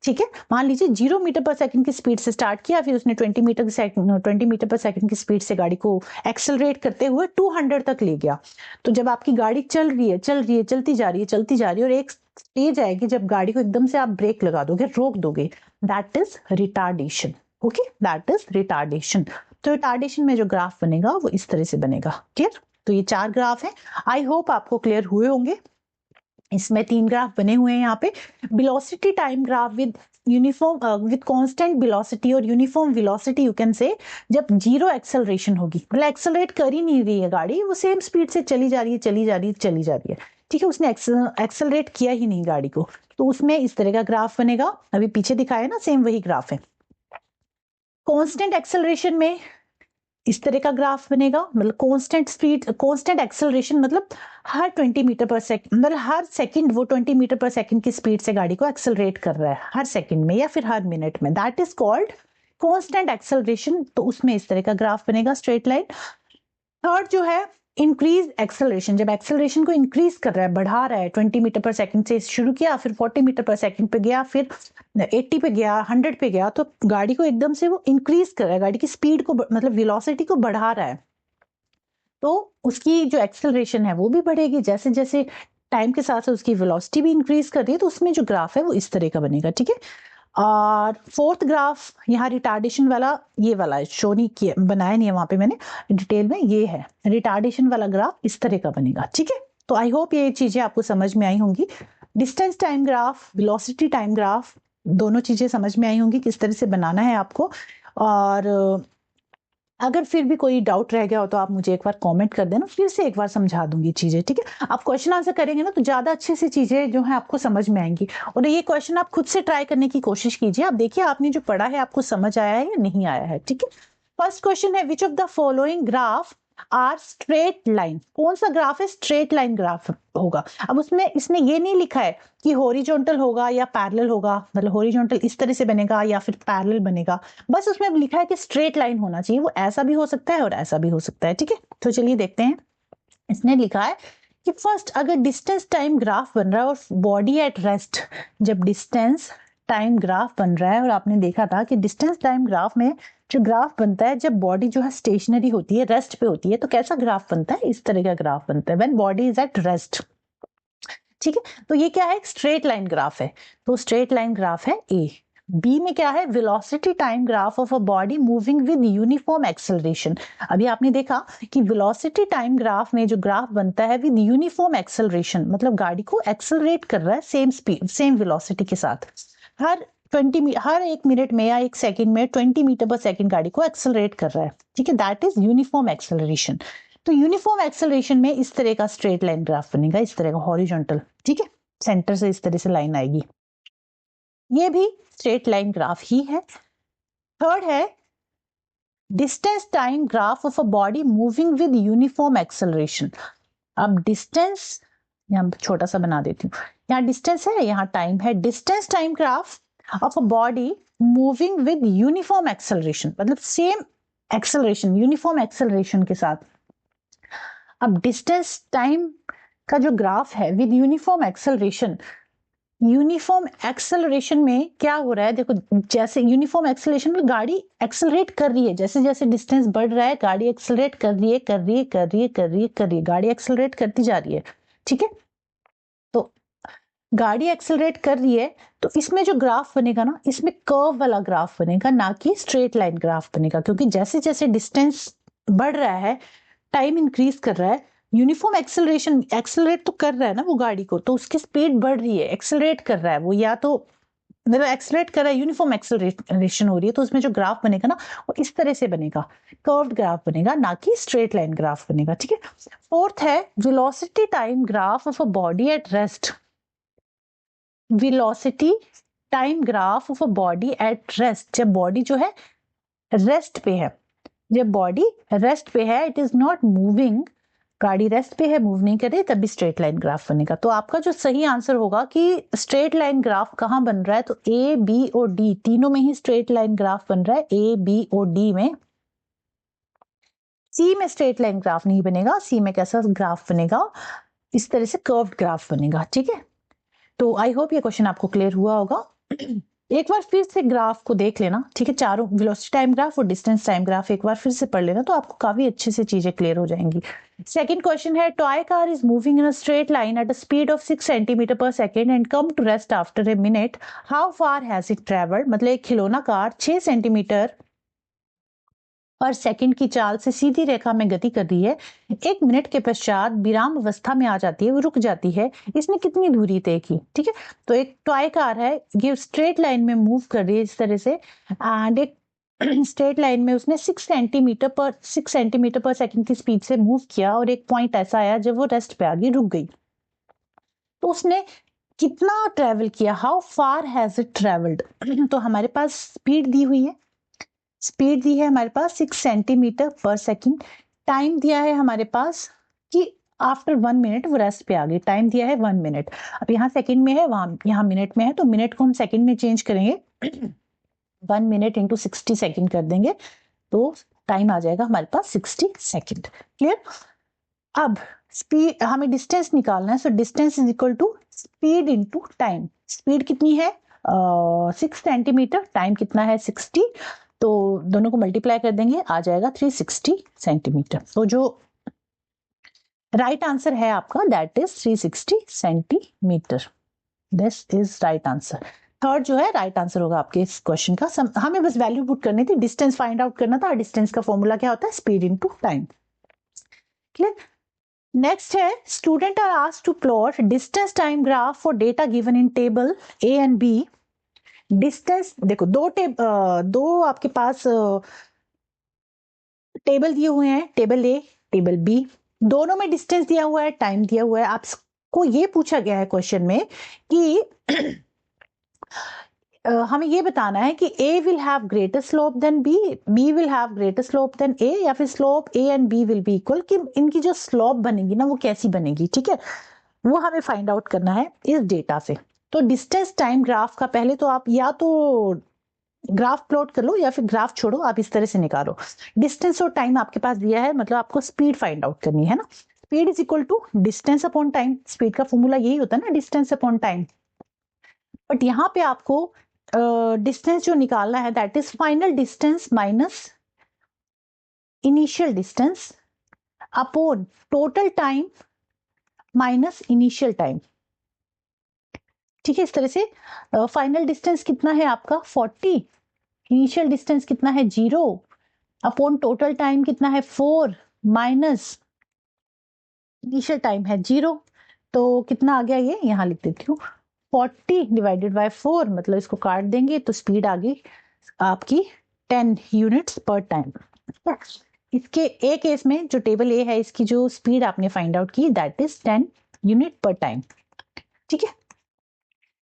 ठीक है, मान लीजिए 0 मीटर पर सेकंड की स्पीड से स्टार्ट किया, फिर उसने 20 मीटर पर सेकंड की स्पीड से गाड़ी को एक्सेलरेट करते हुए 200 तक ले गया। तो जब आपकी गाड़ी चल रही है चलती जा रही है और एक स्टेज आएगी जब गाड़ी को एकदम से आप ब्रेक लगा दोगे, रोक दोगे, that is retardation. Okay, that is retardation. तो रिटार्डेशन में जो ग्राफ बनेगा वो इस तरह से बनेगा। क्लियर? तो ये 4 ग्राफ है, आई होप आपको क्लियर हुए होंगे। इसमें 3 ग्राफ बने हुए हैं यहाँ पे, velocity time graph with uniform with constant velocity और uniform velocity you can say, जब जीरो एक्सेलरेशन होगी, मतलब एक्सेलरेट कर ही नहीं रही है गाड़ी, वो सेम स्पीड से चली जा रही है। ठीक है, उसने एक्सेलरेट किया ही नहीं गाड़ी को, तो उसमें इस तरह का ग्राफ बनेगा। अभी पीछे दिखाया ना, सेम वही ग्राफ है। कांस्टेंट एक्सेलरेशन में इस तरह का ग्राफ बनेगा, मतलब कांस्टेंट स्पीड, कांस्टेंट एक्सेलरेशन, मतलब हर 20 मीटर पर सेकंड, मतलब हर सेकंड वो 20 मीटर पर सेकंड की स्पीड से गाड़ी को एक्सेलरेट कर रहा है हर सेकंड में या फिर हर मिनट में, that is called constant acceleration. तो उसमें इस तरह का ग्राफ बनेगा, स्ट्रेट लाइन। थर्ड जो है इंक्रीज एक्सेलरेशन, जब एक्सेलरेशन को इंक्रीज कर रहा है, बढ़ा रहा है, 20 मीटर पर सेकंड से शुरू किया, फिर 40 मीटर पर सेकंड पे गया, फिर 80 पे गया, 100 पे गया, तो गाड़ी को एकदम से वो इंक्रीज कर रहा है, गाड़ी की स्पीड को मतलब वेलोसिटी को बढ़ा रहा है, तो उसकी जो एक्सेलरेशन है वो भी बढ़ेगी। जैसे जैसे टाइम के साथ उसकी वेलोसिटी भी इंक्रीज कर रही है, तो उसमें जो ग्राफ है वो इस तरह का बनेगा, ठीक है। और फोर्थ ग्राफ यहाँ रिटार्डेशन वाला, ये वाला शो नहीं किया, बनाया नहीं है वहां पे मैंने डिटेल में, ये है रिटार्डेशन वाला ग्राफ, इस तरह का बनेगा, ठीक है। तो आई होप ये चीजें आपको समझ में आई होंगी। Distance time graph, velocity time graph, दोनों चीजें समझ में आई होंगी किस तरह से बनाना है आपको। और अगर फिर भी कोई डाउट रह गया हो तो आप मुझे एक बार कमेंट कर देना, फिर से एक बार समझा दूंगी चीजें, ठीक है। आप क्वेश्चन आंसर करेंगे ना तो ज्यादा अच्छे से चीजें जो है आपको समझ में आएंगी। और ये क्वेश्चन आप खुद से ट्राई करने की कोशिश कीजिए, आप देखिए आपने जो पढ़ा है आपको समझ आया है या नहीं आया है, ठीक है। फर्स्ट क्वेश्चन है, which of the following graph are straight line, कौन सा ग्राफ है स्ट्रेट लाइन ग्राफ होगा। अब उसमें इसने ये नहीं लिखा है कि हॉरिजॉन्टल होगा या पैरेलल होगा, मतलब हॉरिजॉन्टल इस तरह से बनेगा या फिर पैरेलल बनेगा, बस उसमें लिखा है कि स्ट्रेट लाइन होना चाहिए। वो ऐसा भी हो सकता है और ऐसा भी हो सकता है, ठीक है। तो चलिए देखते हैं। इसने लिखा है कि फर्स्ट, अगर डिस्टेंस टाइम ग्राफ बन रहा है और बॉडी एट रेस्ट, जब डिस्टेंस टाइम ग्राफ बन रहा है, और आपने देखा था कि डिस्टेंस टाइम ग्राफ में जो ग्राफ बनता है जब बॉडी जो है स्टेशनरी होती है, रेस्ट पे होती है, तो कैसा ग्राफ बनता है, इस तरह का ग्राफ बनता है, when body is at rest, ठीक है। तो ये क्या है, एक स्ट्रेट लाइन ग्राफ है, तो स्ट्रेट लाइन ग्राफ है ए। बी में क्या है, velocity time graph of a body moving with uniform acceleration. अभी आपने देखा कि वेलोसिटी टाइम ग्राफ में जो ग्राफ बनता है विद यूनिफॉर्म एक्सेलरेशन, मतलब गाड़ी को एक्सेलरेट कर रहा है सेम स्पीड सेम वेलोसिटी के साथ, हर एक मिनट में या एक सेकंड में 20 मीटर पर सेकंड गाड़ी को एक्सेलरेट कर रहा है, ठीक है, दैट इज यूनिफॉर्म एक्सेलरेशन। तो यूनिफॉर्म एक्सेलरेशन में इस तरह का स्ट्रेट लाइन ग्राफ बनेगा, इस तरह का हॉरिजॉन्टल, ठीक है, सेंटर से इस तरह से लाइन आएगी, ये भी स्ट्रेट लाइन ग्राफ ही है। थर्ड है distance time graph of a body moving with uniform acceleration. अब डिस्टेंस यहाँ छोटा सा बना देती हूँ, यहाँ डिस्टेंस है, यहाँ टाइम है, distance time graph of a body moving with uniform acceleration, मतलब सेम एक्सेलरेशन, यूनिफॉर्म एक्सेलरेशन के साथ। अब डिस्टेंस टाइम का जो ग्राफ है with uniform acceleration, uniform acceleration में क्या हो रहा है, देखो जैसे यूनिफॉर्म एक्सेलरेशन में गाड़ी एक्सेलरेट कर रही है, जैसे जैसे डिस्टेंस बढ़ रहा है गाड़ी एक्सेलरेट कर रही है, गाड़ी एक्सेलरेट करती जा रही है, ठीक है। तो गाड़ी एक्सेलरेट कर रही है, तो इसमें जो ग्राफ बनेगा ना, इसमें कर्व वाला ग्राफ बनेगा, ना कि स्ट्रेट लाइन ग्राफ बनेगा, क्योंकि जैसे जैसे डिस्टेंस बढ़ रहा है, टाइम इंक्रीज कर रहा है, यूनिफॉर्म एक्सेलरेशन, एक्सेलरेट तो कर रहा है ना वो गाड़ी को, तो उसकी स्पीड बढ़ रही है, एक्सेलरेट कर रहा है वो, या तो मतलब एक्सेलरेट कर रहा है, यूनिफॉर्म एक्सेलरेशन हो रही है, तो उसमें जो ग्राफ बनेगा ना वो इस तरह से बनेगा, कर्व्ड ग्राफ बनेगा, ना कि स्ट्रेट लाइन ग्राफ बनेगा, ठीक है। फोर्थ है velocity time graph of a body at rest. Velocity time graph of a body at rest, जब बॉडी जो है रेस्ट पे है, जब बॉडी रेस्ट पे है, इट इज नॉट मूविंग, गाड़ी रेस्ट पे है, मूव नहीं कर रही, तभी स्ट्रेट लाइन ग्राफ बनेगा। तो आपका जो सही आंसर होगा कि स्ट्रेट लाइन ग्राफ कहां बन रहा है, तो ए बी और डी तीनों में ही स्ट्रेट लाइन ग्राफ बन रहा है, ए बी और डी में। सी में स्ट्रेट लाइन ग्राफ नहीं बनेगा, सी में कैसा ग्राफ बनेगा, इस तरह से कर्व्ड ग्राफ बनेगा, ठीक है। तो आई होप ये क्वेश्चन आपको क्लियर हुआ होगा। एक बार फिर से ग्राफ को देख लेना, ठीक है, चारों वेलोसिटी टाइम ग्राफ और डिस्टेंस टाइम ग्राफ एक बार फिर से पढ़ लेना, तो आपको काफी अच्छे से चीजें क्लियर हो जाएंगी। सेकंड क्वेश्चन है, toy car is moving in a straight line at a speed of 6 centimetre per second and come to rest after a minute, how far has it travelled. मतलब एक खिलौना कार 6 सेंटीमीटर पर second की चाल से सीधी रेखा में गति कर रही है, एक मिनट के पश्चात विराम अवस्था में आ जाती है, वो रुक जाती है, इसने कितनी दूरी तय की, ठीक है। तो एक टॉय कार है, ये स्ट्रेट लाइन में मूव कर रही है इस तरह से, एंड एक स्ट्रेट लाइन में उसने 6 सेंटीमीटर पर सेकंड की स्पीड से मूव किया, और एक पॉइंट ऐसा आया जब वो रेस्ट पे आ गई, रुक गई, तो उसने कितना ट्रेवल किया, how far has it travelled. तो हमारे पास स्पीड दी हुई है स्पीड दी है हमारे पास 6 सेंटीमीटर पर सेकंड, टाइम दिया है हमारे पास कि आफ्टर 1 मिनट वो रेस्ट पे आ गई, टाइम दिया है 1 मिनट। अब यहाँ सेकंड में है, वहां यहाँ मिनट में है, तो मिनट को हम सेकंड में चेंज करेंगे 1 मिनट इंटू 60 सेकंड कर देंगे तो टाइम आ जाएगा हमारे पास 60 सेकंड। क्लियर। अब स्पीड, हमें डिस्टेंस निकालना है, so distance is equal to speed into time. Speed कितनी है 6 सेंटीमीटर, टाइम कितना है 60, तो दोनों को मल्टीप्लाई कर देंगे, आ जाएगा 360 सेंटीमीटर। तो जो राइट आंसर है आपका that is 360 centimetre. This is right answer. Third जो है राइट आंसर होगा आपके इस क्वेश्चन का। हमें बस वैल्यू पुट करनी थी, डिस्टेंस फाइंड आउट करना था। डिस्टेंस का फॉर्मूला क्या होता है, speed into time. Clear. Next है, student are asked to plot distance time graph for data given in table A and B. Distance देखो, दो आपके पास टेबल दिए हुए हैं, टेबल ए टेबल बी, दोनों में डिस्टेंस दिया हुआ है, टाइम दिया हुआ है। आपको ये पूछा गया है क्वेश्चन में कि हमें ये बताना है कि A will have greater slope than B, B will have greater slope than A, या फिर slope A and B will be equal, कि इनकी जो स्लोप बनेगी ना वो कैसी बनेगी। ठीक है, वो हमें फाइंड आउट करना है इस डेटा से। तो डिस्टेंस टाइम ग्राफ का पहले तो आप या तो ग्राफ प्लॉट कर लो या फिर ग्राफ छोड़ो, आप इस तरह से निकालो। डिस्टेंस और टाइम आपके पास दिया है, मतलब आपको स्पीड फाइंड आउट करनी है ना। Speed is equal to distance upon time. Speed का फॉर्मूला यही होता है ना, डिस्टेंस अपॉन टाइम। बट यहाँ पे आपको डिस्टेंस जो निकालना है that is final distance minus initial distance upon total time minus initial time. ठीक है, इस तरह से फाइनल डिस्टेंस कितना है आपका 40, इनिशियल डिस्टेंस कितना है 0, अपॉन टोटल टाइम कितना है 4 माइनस इनिशियल टाइम है 0। तो कितना आ गया, ये यहाँ लिख देती हूँ, 40 डिवाइडेड बाय 4, मतलब इसको काट देंगे तो स्पीड आ गई आपकी 10 यूनिट्स पर टाइम। इसके एक केस में जो टेबल ए है, इसकी जो स्पीड आपने फाइंड आउट की दैट इज 10 यूनिट पर टाइम। ठीक है,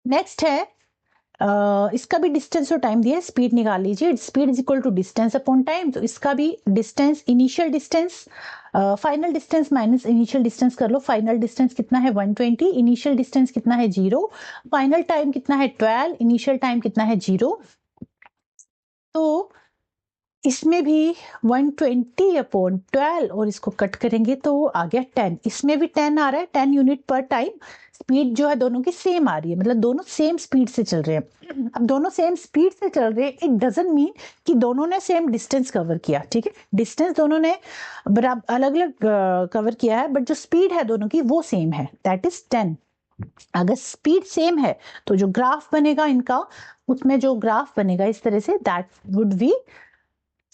नेक्स्ट है इसका भी डिस्टेंस और टाइम दिया है, स्पीड निकाल लीजिए। Speed is equal to distance upon time, तो इसका भी distance, initial distance, final distance minus initial distance कर लो। फाइनल डिस्टेंस कितना है 120, इनिशियल डिस्टेंस कितना है 0, फाइनल टाइम कितना है 12, इनिशियल टाइम कितना है 0। तो इसमें भी 120 अपॉन 12 और इसको कट करेंगे तो आ गया 10। इसमें भी 10 आ रहा है, 10 यूनिट पर टाइम। स्पीड जो है दोनों की सेम आ रही है, मतलब दोनों सेम स्पीड से चल रहे हैं। अब दोनों सेम स्पीड से चल रहे हैं, इट डजंट मीन कि दोनों ने सेम डिस्टेंस कवर किया। ठीक है, डिस्टेंस दोनों ने बराबर अलग अलग कवर किया है, बट जो स्पीड है दोनों की वो सेम है, दैट इज 10। अगर स्पीड सेम है तो जो ग्राफ बनेगा इनका, उसमें जो ग्राफ बनेगा इस तरह से, दैट वुड बी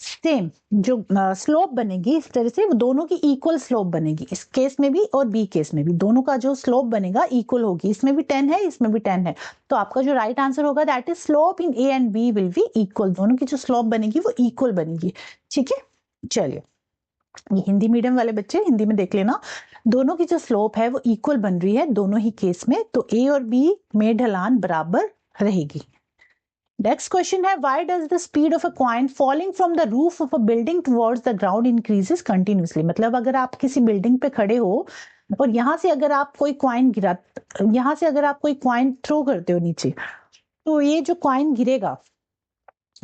सेम। जो स्लोप बनेगी इस तरह से, वो दोनों की इक्वल स्लोप बनेगी, इस केस में भी और बी केस में भी दोनों का जो स्लोप बनेगा इक्वल होगी। इसमें भी 10 है, इसमें भी 10 है, तो आपका जो राइट आंसर होगा that is slope in A and B will be equal. दोनों की जो स्लोप बनेगी वो इक्वल बनेगी। ठीक है, चलिए, ये हिंदी मीडियम वाले बच्चे हिंदी में देख लेना, दोनों की जो स्लोप है वो इक्वल बन रही है दोनों ही केस में, तो ए और बी में ढलान बराबर रहेगी। नेक्स्ट क्वेश्चन है, why does the speed of a coin falling from the roof of a building towards the ground increases continuously. मतलब अगर आप किसी बिल्डिंग पे खड़े हो और यहाँ से अगर आप कोई कॉइन गिरा, यहाँ से अगर आप कोई कॉइन थ्रो करते हो नीचे, तो ये जो कॉइन गिरेगा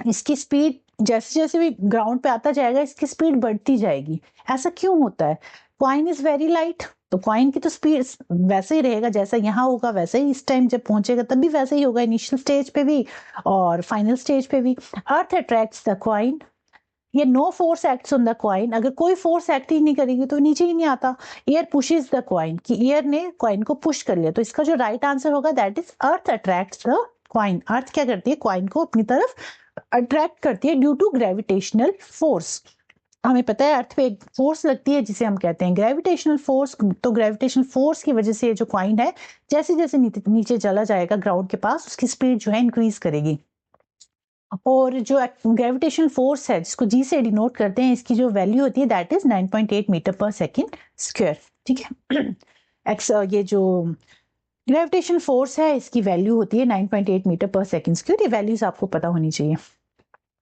इसकी स्पीड जैसे जैसे भी ग्राउंड पे आता जाएगा इसकी स्पीड बढ़ती जाएगी। ऐसा क्यों होता है? कॉइन इज वेरी लाइट, तो कॉइन की तो स्पीड वैसे ही रहेगा, जैसा यहाँ होगा वैसे ही इस टाइम जब पहुंचेगा तब भी वैसे ही होगा, इनिशियल स्टेज पे भी और फाइनल स्टेज पे भी। अर्थ अट्रैक्ट्स द कॉइन, ये no force acts on the coin, अगर कोई फोर्स एक्ट ही नहीं करेगी तो नीचे ही नहीं आता। एयर पुशेस द कॉइन, कि एयर ने कॉइन को पुश कर लिया, तो इसका जो राइट आंसर होगा that is earth attracts the coin. Earth क्या करती है, कॉइन को अपनी तरफ अट्रैक्ट करती है ड्यू टू ग्रेविटेशनल फोर्स। हमें पता है अर्थ पे एक फोर्स लगती है जिसे हम कहते हैं ग्रेविटेशनल फोर्स, तो ग्रेविटेशनल फोर्स की वजह से ये जो कॉइन है जैसे जैसे नीचे चला जाएगा ग्राउंड के पास, उसकी स्पीड जो है इंक्रीज करेगी। और जो ग्रेविटेशनल फोर्स है जिसको जी से डिनोट करते हैं, इसकी जो वैल्यू होती है दैट इज 9.8 मीटर पर सेकेंड स्क्वायर। ठीक है, एक्स ये जो ग्रेविटेशनल फोर्स है इसकी वैल्यू होती है 9.8 मीटर पर सेकेंड स्क्वायर। ये वैल्यूज आपको पता होनी चाहिए।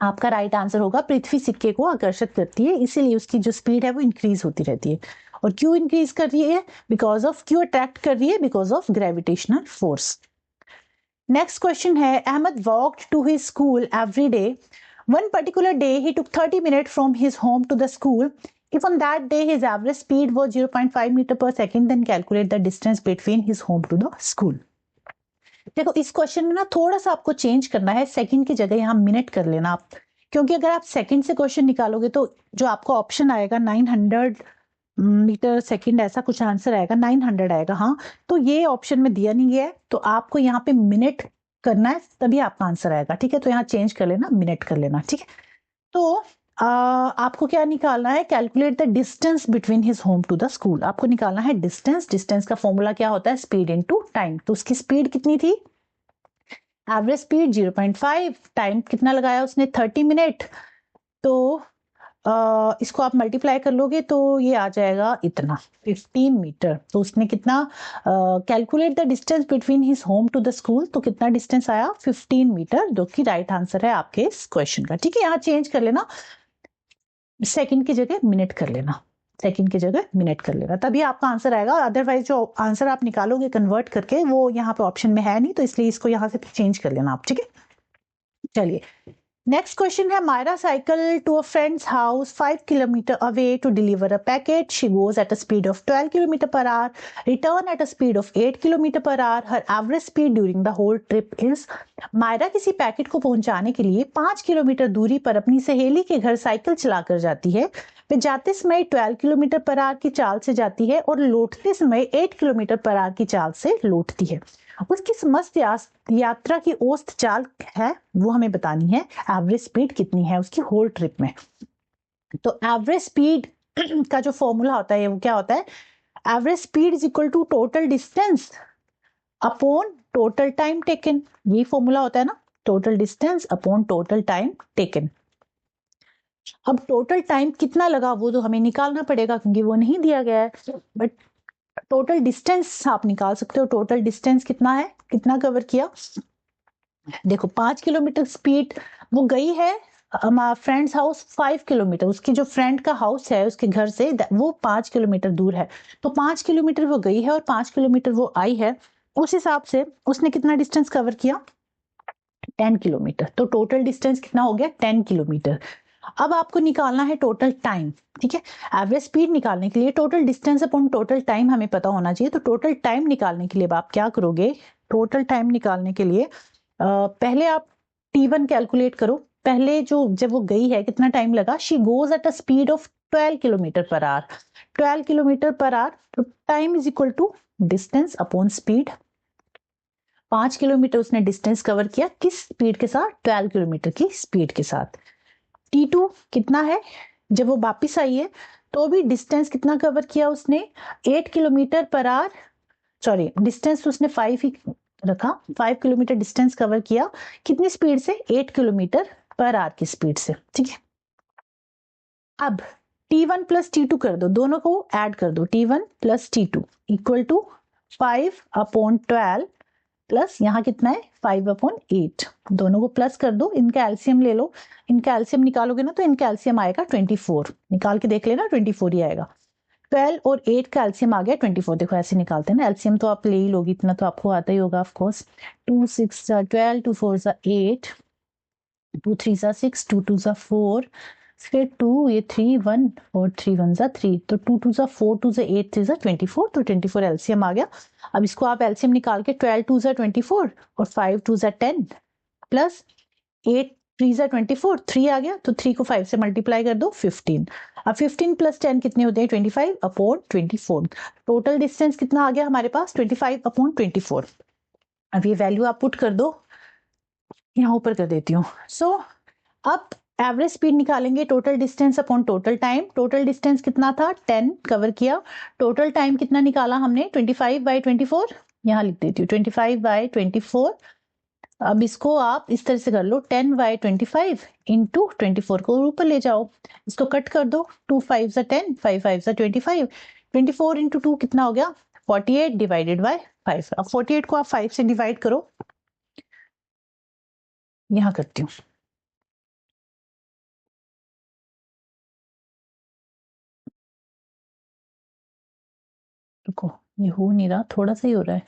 आपका राइट आंसर होगा पृथ्वी सिक्के को आकर्षित करती है, इसीलिए उसकी जो स्पीड है वो इंक्रीज होती रहती है। और क्यों इंक्रीज कर रही है? बिकॉज ऑफ, क्यों अट्रैक्ट कर रही है? Because of gravitational force. Next question है, Ahmad walked to his school every day. One particular day he took 30 minutes from his home to the school. If on that day his average speed was 0.5 meter per second, then calculate the distance between his home to the school. देखो इस question में ना थोड़ा सा आपको change करना है, second की जगह यहाँ मिनट कर लेना आप, क्योंकि अगर आप सेकंड से क्वेश्चन निकालोगे तो जो आपको ऑप्शन आएगा 900 मीटर सेकंड, ऐसा कुछ आंसर आएगा, 900 आएगा। हाँ, तो ये ऑप्शन में दिया नहीं गया है, तो आपको यहाँ पे मिनट करना है, तभी आपका आंसर आएगा। ठीक है, तो यहाँ चेंज कर लेना, मिनट कर लेना। ठीक है, तो आपको क्या निकालना है? Calculate the distance between his home to the school. आपको निकालना है डिस्टेंस। डिस्टेंस का फॉर्मूला क्या होता है? Speed into time. तो उसकी स्पीड कितनी थी? एवरेज स्पीड 0.5, टाइम कितना लगाया उसने? 30 मिनट। तो इसको आप मल्टीप्लाई कर लोगे तो ये आ जाएगा इतना, 15 मीटर। तो उसने कितना calculate the distance between his home to the school, तो कितना डिस्टेंस आया? 15 मीटर, जो कि राइट आंसर है आपके इस क्वेश्चन का। ठीक है, यहाँ चेंज कर लेना, सेकंड की जगह मिनट कर लेना, सेकंड की जगह मिनट कर लेना, तभी आपका आंसर आएगा। अदरवाइज जो आंसर आप निकालोगे कन्वर्ट करके, वो यहाँ पे ऑप्शन में है नहीं, तो इसलिए इसको यहाँ से चेंज कर लेना आप। ठीक है, चलिए नेक्स्ट क्वेश्चन है, Myra cycle to a friend's house 5 kilometer away to deliver a packet. She goes at a speed of 12 kilometre per hour, return at a speed of 8 kilometer per hour. Her average speed during the whole trip is. Myra किसी packet को पहुंचाने के लिए 5 kilometre दूरी पर अपनी सहेली के घर साइकिल चलाकर जाती है। वे जाते समय 12 किलोमीटर पर आवर की चाल से जाती है और लौटते समय 8 किलोमीटर पर आवर की चाल से लौटती है। उसकी समस्त यात्रा की औसत चाल है वो हमें बतानी है। एवरेज स्पीड कितनी है उसकी होल ट्रिप में? तो एवरेज स्पीड का जो फॉर्मूला होता है वो क्या होता है? Average speed is equal to total distance upon total time taken. ये फॉर्मूला होता है ना, total distance upon total time taken. अब टोटल टाइम कितना लगा वो तो हमें निकालना पड़ेगा, क्योंकि वो नहीं दिया गया है, बट टोटल डिस्टेंस आप निकाल सकते हो। टोटल डिस्टेंस कितना है, कितना कवर किया? देखो 5 किलोमीटर स्पीड वो गई है फ्रेंड्स हाउस 5 किलोमीटर, उसकी जो फ्रेंड का हाउस है उसके घर से वो 5 किलोमीटर दूर है। तो 5 किलोमीटर वो गई है और 5 किलोमीटर वो आई है, उस हिसाब से उसने कितना डिस्टेंस कवर किया? 10 किलोमीटर। तो टोटल डिस्टेंस कितना हो गया? 10 किलोमीटर। अब आपको निकालना है टोटल टाइम। ठीक है, एवरेज स्पीड निकालने के लिए total distance upon total time हमें पता होना चाहिए। तो टोटल टाइम निकालने के लिए आप क्या करोगे? टोटल टाइम निकालने के लिए पहले आप T1 कैलकुलेट करो। पहले जो जब वो गई है कितना टाइम लगा? She goes at a speed of 12 kilometre per hour. 12 kilometre per hour, तो time is equal to distance upon speed. 5 kilometre उसने डिस्टेंस कवर किया, किस स्पीड के साथ? 12 किलोमीटर की स्पीड के साथ। T2 कितना है? जब वो वापिस आई है तो भी डिस्टेंस कितना कवर किया उसने? 8 kilometer per our, sorry distance उसने 5 ही रखा, 5 किलोमीटर डिस्टेंस कवर किया। कितनी स्पीड से? 8 किलोमीटर पर आवर की स्पीड से। ठीक है, अब T1 प्लस T2 कर दो, दोनों को ऐड कर दो। T1 plus T2 equal to 5 upon 12 plus यहाँ कितना है? 5 अपॉन 8। दोनों को प्लस कर दो, इनका एलसीएम ले लो। इनका एलसीएम निकालोगे ना तो इनका एलसीएम आएगा 24। निकाल के देख लेना, 24 ही आएगा। 12 और 8 का एलसीएम आ गया 24। देखो ऐसे निकालते हैं ना, एलसीएम तो आप ले ही लोगी, इतना तो आपको आता ही होगा ऑफ कोर्स। 2 6 12, 2 4 8, 2 3 6, 2 2 4, फिर 2 ये 3 1 और 3 1 3, तो 2 2 4, 2 8, 3 24, तो 24 एलसीएम आ गया। अब इसको आप एलसीएम निकाल के 12 2 24 और 5 2 10 प्लस 8 3 24, 3 आ गया, तो 3 को 5 से मल्टीप्लाई कर दो, 15। अब 15 प्लस 10 कितने होते हैं? 25 अपॉन 24। टोटल डिस्टेंस कितना आ गया हमारे पास? 25 अपॉन 24। अब ये वैल्यू आप पुट कर दो, यहाँ ऊपर कर देती हूँ। सो अब एवरेज स्पीड निकालेंगे, total distance upon total time. Total distance कितना था? 10 कवर किया। टोटल टाइम कितना निकाला हमने? 25 बाई 24, यहाँ लिख देती हूँ 25 बाई 24। अब इसको आप इस तरह से कर लो, 10 बाई 25 इंटू 24 को ऊपर ले जाओ, इसको कट कर दो। 2 5 सा 10, 5 5 सा 25, 24 इंटू 2 कितना हो गया? 48 डिवाइडेड बाय 5। अब 48 को आप 5 से डिवाइड करो, यहाँ करती हूँ। ये हो नहीं रहा, थोड़ा सा ही हो रहा है,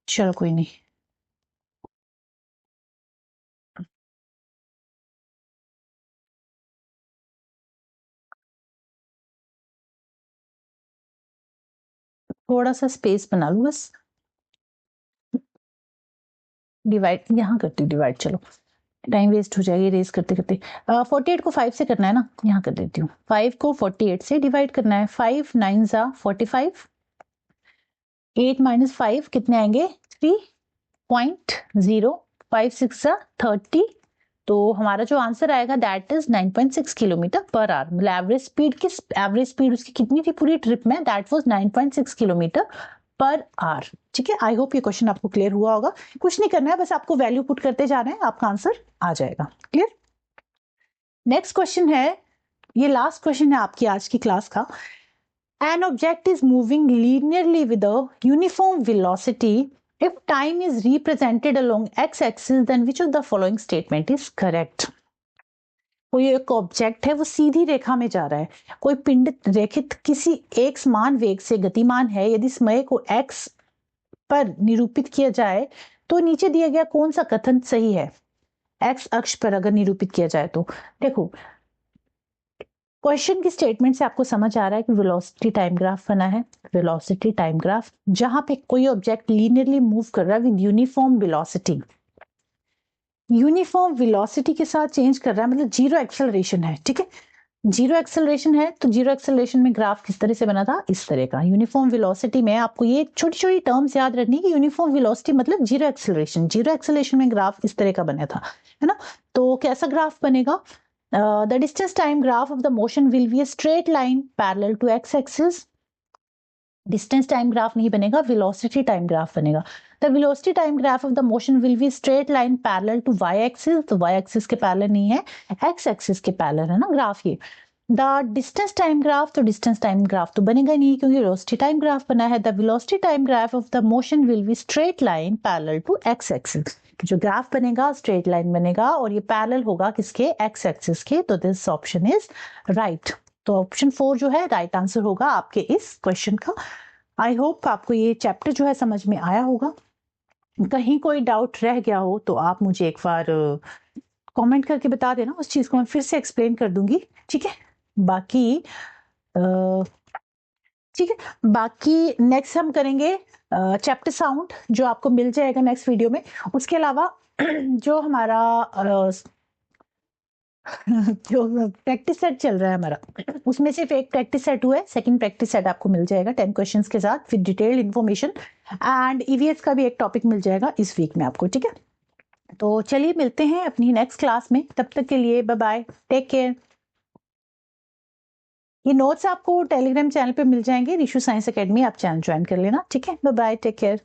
चलो कोई नहीं। थोड़ा सा स्पेस बना लूँ बस, डिवाइड यहाँ करती हूँ, डिवाइड, चलो टाइम वेस्ट हो जाएगी रेस करते करते। 48 को 5 से करना है ना, यहाँ कर देती हूँ। 5 को 48 से डिवाइड करना है। 5 9 जा 45, 8 माइनस 5 कितने आएंगे 3.0, 5 6 जा 30, तो हमारा जो आंसर आएगा that is 9.6 kilometre per our. मतलब एवरेज स्पीड उसकी कितनी थी पूरी ट्रिप में, that was 9.6 kilometre per our. ठीक है, आई होप ये क्वेश्चन आपको क्लियर हुआ होगा। कुछ नहीं करना है, बस आपको वैल्यू पुट करते जाना है, आपका आंसर आ जाएगा। क्लियर। नेक्स्ट क्वेश्चन है, ये लास्ट क्वेश्चन है आपकी आज की क्लास का। An object is moving linearly with a uniform velocity. If time is represented along x-axis, then which of the following statement is correct? कोई एक ऑब्जेक्ट है, वो सीधी रेखा में जा रहा है, कोई पिंड रेखित किसी एक समान वेग से गतिमान है। यदि समय को x पर निरूपित किया जाए तो नीचे दिया गया कौन सा कथन सही है? x अक्ष पर अगर निरूपित किया जाए तो देखो, क्वेश्चन की स्टेटमेंट से आपको समझ आ रहा है कि वेलोसिटी टाइम ग्राफ बना है। वेलोसिटी टाइम ग्राफ जहां पे कोई ऑब्जेक्ट लीनियरली मूव कर रहा है with uniform velocity, uniform velocity के साथ चेंज कर रहा है, मतलब जीरो एक्सेलरेशन है। ठीक है, जीरो एक्सेलरेशन है, तो जीरो एक्सेलरेशन में ग्राफ किस तरह से बना था, इस तरह का। यूनिफॉर्म वेलोसिटी में आपको ये छोटी छोटी टर्म्स याद रखनी है कि यूनिफॉर्म वेलोसिटी मतलब जीरो एक्सेलरेशन, जीरो एक्सेलरेशन में ग्राफ इस तरह का बना था, है ना। तो कैसा ग्राफ बनेगा? The distance time graph of the motion will be a straight line parallel to x-axis. Distance time graph नहीं बनेगा, velocity time graph बनेगा। The velocity time graph of the motion will be straight line parallel to y-axis, तो y-axis के parallel नहीं है, x-axis के parallel है ना ग्राफ ये। The distance time graph, तो distance time graph तो बनेगा नहीं क्योंकि velocity time graph बना है। The velocity time graph of the motion will be straight line parallel to x-axis. जो ग्राफ बनेगा स्ट्रेट लाइन बनेगा और ये पैरेलल होगा किसके, एक्स एक्सिस के। तो दिस ऑप्शन इज राइट। तो ऑप्शन 4 जो है राइट आंसर होगा आपके इस क्वेश्चन का। आई होप आपको ये चैप्टर जो है समझ में आया होगा। कहीं कोई डाउट रह गया हो तो आप मुझे एक बार कमेंट करके बता देना, उस चीज को मैं फिर से एक्सप्लेन कर दूंगी। ठीक है, बाकी ठीक है, बाकी नेक्स्ट हम करेंगे चैप्टर साउंड, जो आपको मिल जाएगा नेक्स्ट वीडियो में। उसके अलावा जो हमारा जो प्रैक्टिस सेट चल रहा है हमारा, उसमें सिर्फ एक प्रैक्टिस सेट हुआ है, सेकंड प्रैक्टिस सेट आपको मिल जाएगा 10 क्वेश्चंस के साथ with detailed information, and EVS का भी एक टॉपिक मिल जाएगा इस वीक में आपको। ठीक है, तो चलिए मिलते हैं अपनी नेक्स्ट क्लास में, तब तक के लिए बाय बाय, टेक केयर। ये नोट्स आपको टेलीग्राम चैनल पे मिल जाएंगे, रिशु साइंस एकेडमी, आप चैनल ज्वाइन कर लेना। ठीक है, बाय बाय, टेक केयर।